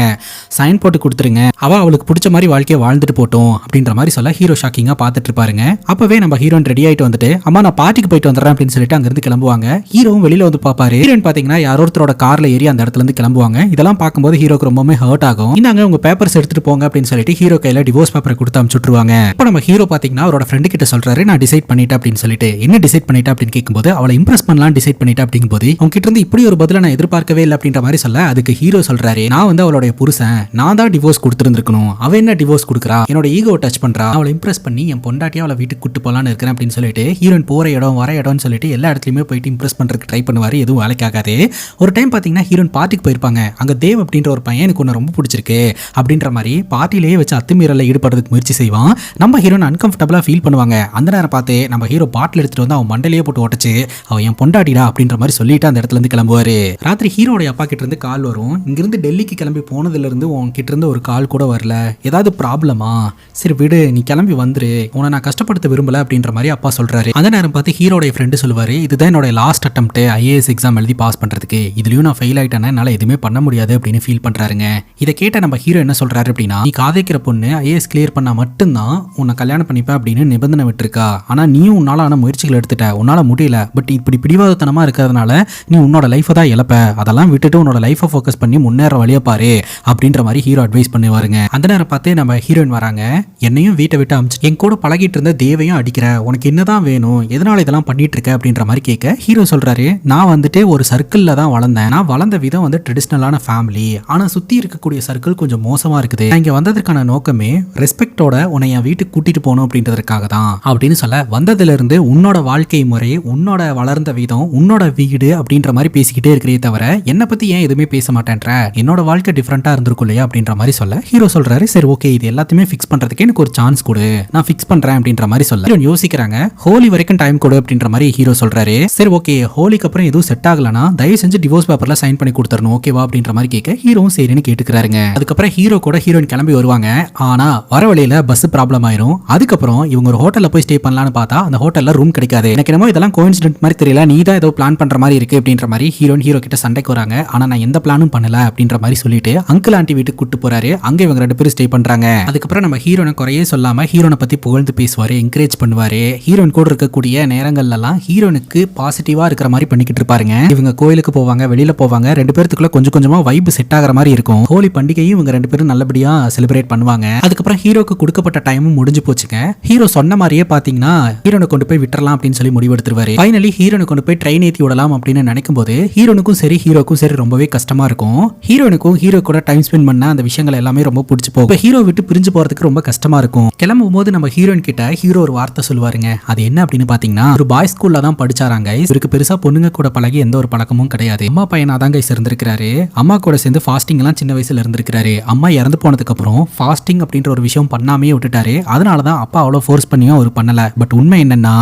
சைன் போட்டு கொடுத்துருங்க, அவளுக்கு பிடிச்ச மாதிரி வாழ்க்கையை வாழ்ந்துட்டு போட்டோம் அப்படின்ற மாதிரி சொல்ல ஹீரோ ஷாக்கிங்கா பார்த்துட்டு இருப்பாருங்க. அப்பவே நம்ம ஹீரோயின் ரெடி ஆயிட்டு வந்துட்டு, அம்மா நான் பார்ட்டிக்கு போயிட்டு வந்துடுறேன் அப்படின்னு சொல்லிட்டு அங்கிருந்து கிளம்புவாங்க. ஹீரோவும் வெளியில வந்து பாப்பாரு. ஹீரோயின் பாத்தீங்கன்னா யாரோருத்தரோட கார்ல ஏறி அந்த இடத்துல இருந்து கிளம்புவாங்க. இதெல்லாம் பார்க்கும்போது ஹீரோக்கு ரொம்பவே ஹர்ட் ஆகும். இந்தாங்க உங்க பேப்பர்ஸ் எடுத்துட்டு போங்க அப்படின்னு சொல்லிட்டு ஹீரோ கையில டிவோர்ஸ் பேப்பரை கொடுத்து அனுப்பிச்சுட்டுருவாங்க. இப்போ நம்ம ஹீரோ பாத்தீங்கன்னா அவரோட ஃப்ரெண்டு கிட்ட சொல்றாரு, நான் டிசைட் பண்ணிட்டேன் அப்படின்னு சொல்லிட்டு. என்ன டிசைட் பண்ணிட்டேன் அப்படின்னு கேட்கும்போது, அவளை இம்ப்ரெஸ் பண்ணலாம் டிசைட் பண்ணிட்டேன் அப்படிங்கும்போது, அவங்க கிட்ட இருந்து இப்படி ஒரு பதில நான் எதிர்பார்க்கவே இல்லை அப்படின்ற மாதிரி சொல்ல, அதுக்கு ஹீரோ சொல்றாரு, நான் வந்து அவளுடைய புருஷன், நான் தான் டிவோர்ஸ் கொடுத்துருந்துருக்கணும், அவ என்ன டிவோர்ஸ் கொடுக்குறா, என்னோட ஈகோ டச் பண்றா, அவளை இம்ப்ரெஸ் பண்ணி என் பொண்டாட்டியா அவளை வீட்டுக்கு கூட்டு போலான்னு இருக்கிறேன் அப்படின்னு சொல்லிட்டு ஹீரோயின் போற இடம் வர இடம்னு சொல்லிட்டு எல்லா இடத்துலயுமே போயிட்டு இம்ப்ரெஸ் பண்றதுக்கு ட்ரை பண்ணுவாரு. எதுவும் வேலைக்காகாது. ஒரு டைம் பாத்தீங்கன்னா ஹீரோயின் பார்ட்டிக்கு போயிருப்பாங்க. அங்க தேவ் அப்படின்ற ஒரு பையன் எனக்கு ஒன்று ரொம்ப பிடிச்சிருக்கு அப்படின்ற மாதிரி பார்ட்டிலேயே வச்சு அத்துமீறல ஈடுபடுறதுக்கு முயற்சி செய்வான். நம்ம ஹீரோயின் அன்கம்ஃபர்டபுளா ஃபீல் பண்ணுவாங்க. அந்த நேரம் பார்த்து நம்ம ஹீரோ பாட்டில் எடுத்துட்டு வந்து அவன் மண்டையிலேயே போட்டு உடச்சு, அவன் என் பொண்டாட்டிடா அப்படின்ற மாதிரி சொல்லிட்டு அந்த இடத்துல இருந்து கிளம்புவாரு. ராத்திரி ஹீரோட அப்பா கிட்ட இருந்து கால் வரும். இங்கிருந்து டெல்லிக்கு கிளம்பி போனதுல இருந்து உன்கிட்ட இருந்து ஒரு கால் கூட வரல, ஏதாவது ப்ராப்ளமா? சரி விடு, நீ கிளம்பி வந்துரு, உன்னை நான் கஷ்டப்படுத்த விரும்பல அப்படின்ற மாதிரி அப்பா சொல்றாரு. அந்த நேரம் பார்த்து ஹீரோட ஃப்ரெண்டு சொல்லுவாரு, இதுதான் என்னோட லாஸ்ட் அட்டெம்ப்ட் ஐஏஎஸ் எக்ஸாம் எழுதி பாஸ் பண்றதுக்கு, இதுலயும் நான் ஃபெயில் ஆயிட்டேன்னா என்னால எதுவுமே பண்ண முடியாது அப்படின்னு ஃபீல் பண்றாருங்க. இதை கேட்ட நம்ம ஹீரோ என்ன சொல்றாரு அப்படின்னா, நீ காதலிக்கிற பொண்ணு ஐஏஎஸ் கிளியர் பண்ணா மட்டும்தான் உன்னை கல்யாணம் பண்ணிப்ப அப்படின்னு நிபந்தனை விட்டுருக்கா, ஆனா நீயும் உன்னால ஆன முயற்சிகள் எடுத்துட்ட, உன்னால முடியல, பட் இப்படி பிடிவாதத்தனமா இருக்கிறதுனால நீ உன்னோட லைஃபை தான் இழப்ப, அதெல்லாம் விட்டுட்டு உன்னோட லைஃபை ஃபோக்கஸ் பண்ணி முன்னேற வழியா பாரு அப்படின்ற மாதிரி ஹீரோ அட்வைஸ் பண்ணுவாருங்க. அந்த நேரம் பார்த்து நம்ம ஹீரோயின் வராங்க. என்னையும் வீட்டை விட்டு அமிச்சு என் கூட பழகிட்டு இருந்த தேவையும் அடிக்கிற, உனக்கு என்னதான் வேணும், எதனால இதெல்லாம் பண்ணிட்டு இருக்க அப்படின்ற மாதிரி கேட்க ஹீரோ சொல்றாரு, நான் வந்துட்டு ஒரு சர்க்கிள்ல தான் வளர்ந்தேன், நான் வளர்ந்த விதம் வந்து ட்ரெடிஷ்னலான ஃபேமிலி, ஆனா சுத்தி இருக்கக்கூடிய சர்க்கிள் கொஞ்சம் மோசமா இருக்குது, நான் இங்க வந்ததற்கான நோக்கமே ரெஸ்பெக்டோட உன்னை என் வீட்டுக்கு கூட்டிட்டு போகணும் அப்படின்றதுக்காக தான் அப்படின்னு சொல்ல, வந்ததுல இருந்து உன்னோட வாழ்க்கை முறை, உன்னோட வளர்ந்த விதம், உன்னோட வீடு அப்படின்ற மாதிரி பேசிக்கிட்டே இருக்கிறே தவிர என்னை பத்தி ஏன் எதுவுமே பேச மாட்டேன்ற, என்னோட வாழ்க்கை டிஃப்ரெண்டா இருந்திருக்கும் இல்லையா அப்படின்ற மாதிரி சொல்ல ஹீரோ சொல்றாரு, சரி ஓகே இது எல்லாத்தையுமே ஃபிக்ஸ் பண்றதுக்கு எனக்கு ஒரு சான்ஸ் கொடு, நான் ஃபிக்ஸ் பண்றேன் அப்படின்ற மாதிரி சொல்ல யோசிக்கிறாங்க. ஹோலி வரைக்கும் டைம் கொடு அப்படின்ற மாதிரி ஹீரோ சொல்றாரு. சரி ஓகே, ஹோலிக்கு அப்புறம் எதுவும் செட் ஆகலனா தயவு செஞ்சு டிவோர்ஸ் பேப்பர்ல சைன் பண்ணி கொடுத்துறணும் ஓகேவா அப்படின்ற மாதிரி கேட்க ஹீரோவும் சரின்னு கேட்டுக்கிறாருங்க. அதுக்கப்புறம் ஹீரோ கூட ஹீரோயின் கிளம்பி வருவாங்க. ஆனா வர வழியில பஸ் ப்ராப்ளம் ஆயிரும். அதுக்கப்புறம் இவங்க ஒரு ஹோட்டல்ல போய் ஸ்டே பண்ணலாம்னு பார்த்தா அந்த ஹோட்டல்ல ரூம் கிடைக்காது. எனக்கு என்னமோ இதெல்லாம் கோஇன்சிடென்ட் மாதிரி தெரியல, நீ தான் ஏதோ பிளான் பண்ற மாதிரி இருக்கு அப்படின்ற மாதிரி ஹீரோயின் ஹீரோ கிட்ட சண்டைக்கு வராங்க. ஆனா நான் எந்த பிளானும் பண்ணல அப்படின்ற மாதிரி சொல்லிட்டு அங்கிள் ஆண்டி வீட்டுக்கு கூட்டு போறாரு. அங்க இவங்க 2 பேரும் ஸ்டே பண்றாங்க. அதுக்கப்புறம் நம்ம ஹீரோனை குறையே சொல்லாம ஹீரோனை பத்தி புகழ்ந்து பேசுவாரு, என்கரேஜ் பண்ணுவாரு. ஹீரோயின் கூட இருக்கக்கூடிய நேரங்கள்ல எல்லாம் ஹீரோனுக்கு பாசிட்டிவா இருக்கிற மாதிரி பண்ணிக்கிட்டு இருப்பாருங்க. இவங்க கோயிலுக்கு போவாங்க, வெளியில போவாங்க, 2 பேருக்குள்ள கொஞ்சம் கொஞ்சமா வைப் செட் ஆகிற மாதிரி இருக்கும். ஹோலி பண்டிகையும் இவங்க 2 பேரும் நல்லபடியா செலிப்ரேட் பண்ணுவாங்க. அதுக்கப்புறம் ஹீரோக்கு கொடுக்கப்பட்ட டைமும் முடிஞ்சு போச்சுங்க. ஹீரோ சொன்ன மாதிரியே பாத்தீங்கன்னா ஹீரோனை கொண்டு போய் விட்டுறலாம் அப்படின்னு சொல்லி முடிவெடுத்துருவாரு. ஃபைனலி ஹீரோனை கொண்டு போய் ட்ரெயின் ஏத்தி விடலாம் அப்படின்னு நினைக்கும் போது ஹீரோனுக்கும் சரி ஹீரோக்கும் சரி ரொம்பவே கஷ்டமா இருக்கும். ஹீரோனுக்கும் ஹீரோ கூட டைம் ஸ்பெண்ட் பண்ண அந்த விஷயங்கள் எல்லாமே ரொம்ப பிடிச்சி போகும். ஹீரோ விட்டு பிரிஞ்சு போறதுக்கு ரொம்ப கஷ்டமா இருக்கும். கிளம்பும் போது நம்ம ஹீரோயின் கிட்ட ஹீரோ ஒரு வார்த்தை சொல்லுவாருங்க. அது என்ன அப்படின்னு பாத்தீங்கன்னா, ஒரு பாய்ஸ் ஸ்கூல்ல தான் படிச்சாராங்க. இவருக்கு பெருசா பொண்ணுங்க கூட பழகி எந்த ஒரு பழக்கமும் கிடையாது. அம்மா பையனா தான் கைஸ் இருந்திருக்காரு. அம்மா கூட சேர்ந்து ஃபாஸ்டிங் எல்லாம் சின்ன வயசுல இருந்திருக்காரு. அம்மா இறந்து போனதுக்கு அப்புறம் ஃபாஸ்டிங் அப்படின்ற ஒரு விஷயம் பண்ணாமே விட்டுட்டாரு. அதனாலதான் அப்பா அவ்வளவு ஃபோர்ஸ் பண்ணியும் அவர் பண்ணல. பட் உண்மை என்னன்னா,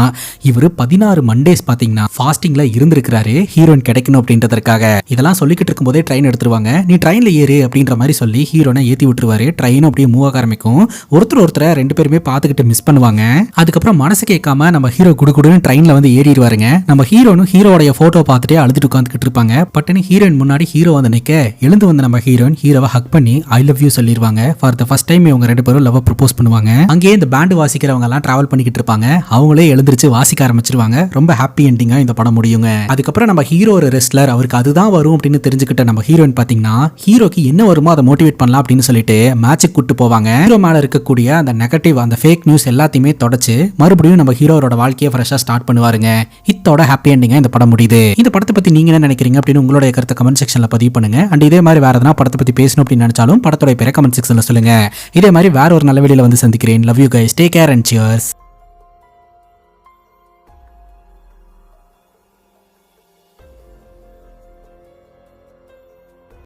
இவரு 16 மண்டேஸ் பாத்தீங்கன்னா ஃபாஸ்டிங்ல இருந்திருக்காரு ஹீரோயின் கிடைக்கணும் அப்படின்றதுக்காக. இதெல்லாம் சொல்லிக்கிட்டு இருக்கும் போதே ட்ரெயின் எடுத்துருவாங்க. நீ ட்ரெயின்ல ஏறு அப்படின்ற மாதிரி சொல்லி ஹீரோனை ஏத்தி விட்டுருவாரு. ட்ரெயின் அப்படியே மூவ் ஆக ஆரம்பிக்கும். ஒருத்தரை ரெண்டு பேருமே பார்த்துக்கிட்டு மிஸ் பண்ணுவாங்க. அதுக்கப்புறம் மனசு கேட்காம நம்ம ஹீரோ குடுகுடுன்னு ட்ரெயின்ல வந்து ஏறிடுவாருங்க. நம்ம ஹீரோனும் ஹீரோடைய போட்டோ பார்த்துட்டே அழுதுட்டு உட்காந்துக்கிட்டு இருப்பாங்க. பட்டுன்னு ஹீரோயின் முன்னாடி ஹீரோ வந்து நிக்க எழுந்து வந்து நம்ம ஹீரோயின் ஹீரோவை ஹக் பண்ணி ஐ லவ் யூ சொல்லிடுவாங்க. ஃபார் த ஃபர்ஸ்ட் டைம் இவங்க ரெண்டு பேரும் லவ் ப்ரப்போஸ் பண்ணுவாங்க. அங்கேயே இந்த பேண்ட் வாசிக்கிறவங்க எல்லாம் டிராவல் பண்ணிக்கிட்டு இருப்பாங்க. அவங்களே எழுந்திருச்சு வாசிக்க ஆரம்பிச்சிருவாங்க. ரொம்ப ஹாப்பி எண்டிங்கா இந்த படம் முடியுங்க. அதுக்கப்புறம் நம்ம ஹீரோ ஒரு ரெஸ்லர், அவருக்கு அதுதான் வரும் அப்படின்னு தெரிஞ்சுக்கிட்ட நம்ம ஹீரோயின் பாத்தீங்கன்னா ஹீரோக்கு என்ன வருமோ அதை மோட்டிவேட் பண்ணலாம் அப்படின்னு சொல்லிட்டு மேட்சுக்கு கூட்டு போவாங்க. ஹீரோ மேல இருக்கக்கூடிய அந்த நெகட்டிவ் அந்த ஃபேக் நியூஸ் எல்லாத்தையுமே தொடச்சு மறுபடியும் நம்ம ஹீரோவோட வாழ்க்கையை ஃப்ரெஷ்ஷா ஸ்டார்ட் பண்ணுவாருங்க. இத்தோட ஹாப்பி எண்டிங்கா இந்த படம் முடியுது. இந்த படத்தை பத்தி நீங்க என்ன நினைக்கிறீங்க அப்படின்னு உங்களுடைய கருத்தை கமெண்ட் செக்ஷன்ல பதிவு பண்ணுங்க. அண்ட் இதே மாதிரி வேற எதனா படத்தை பத்தி பேசணும் அப்படின்னு நினைச்சாலும் படத்தோட பேரை கமெண்ட் செக்ஷன்ல சொல்லுங்க. இதே மாதிரி வேற ஒரு நல்ல வீடியோல வந்து சந்திக்கிறேன். Love you guys, take care and cheers.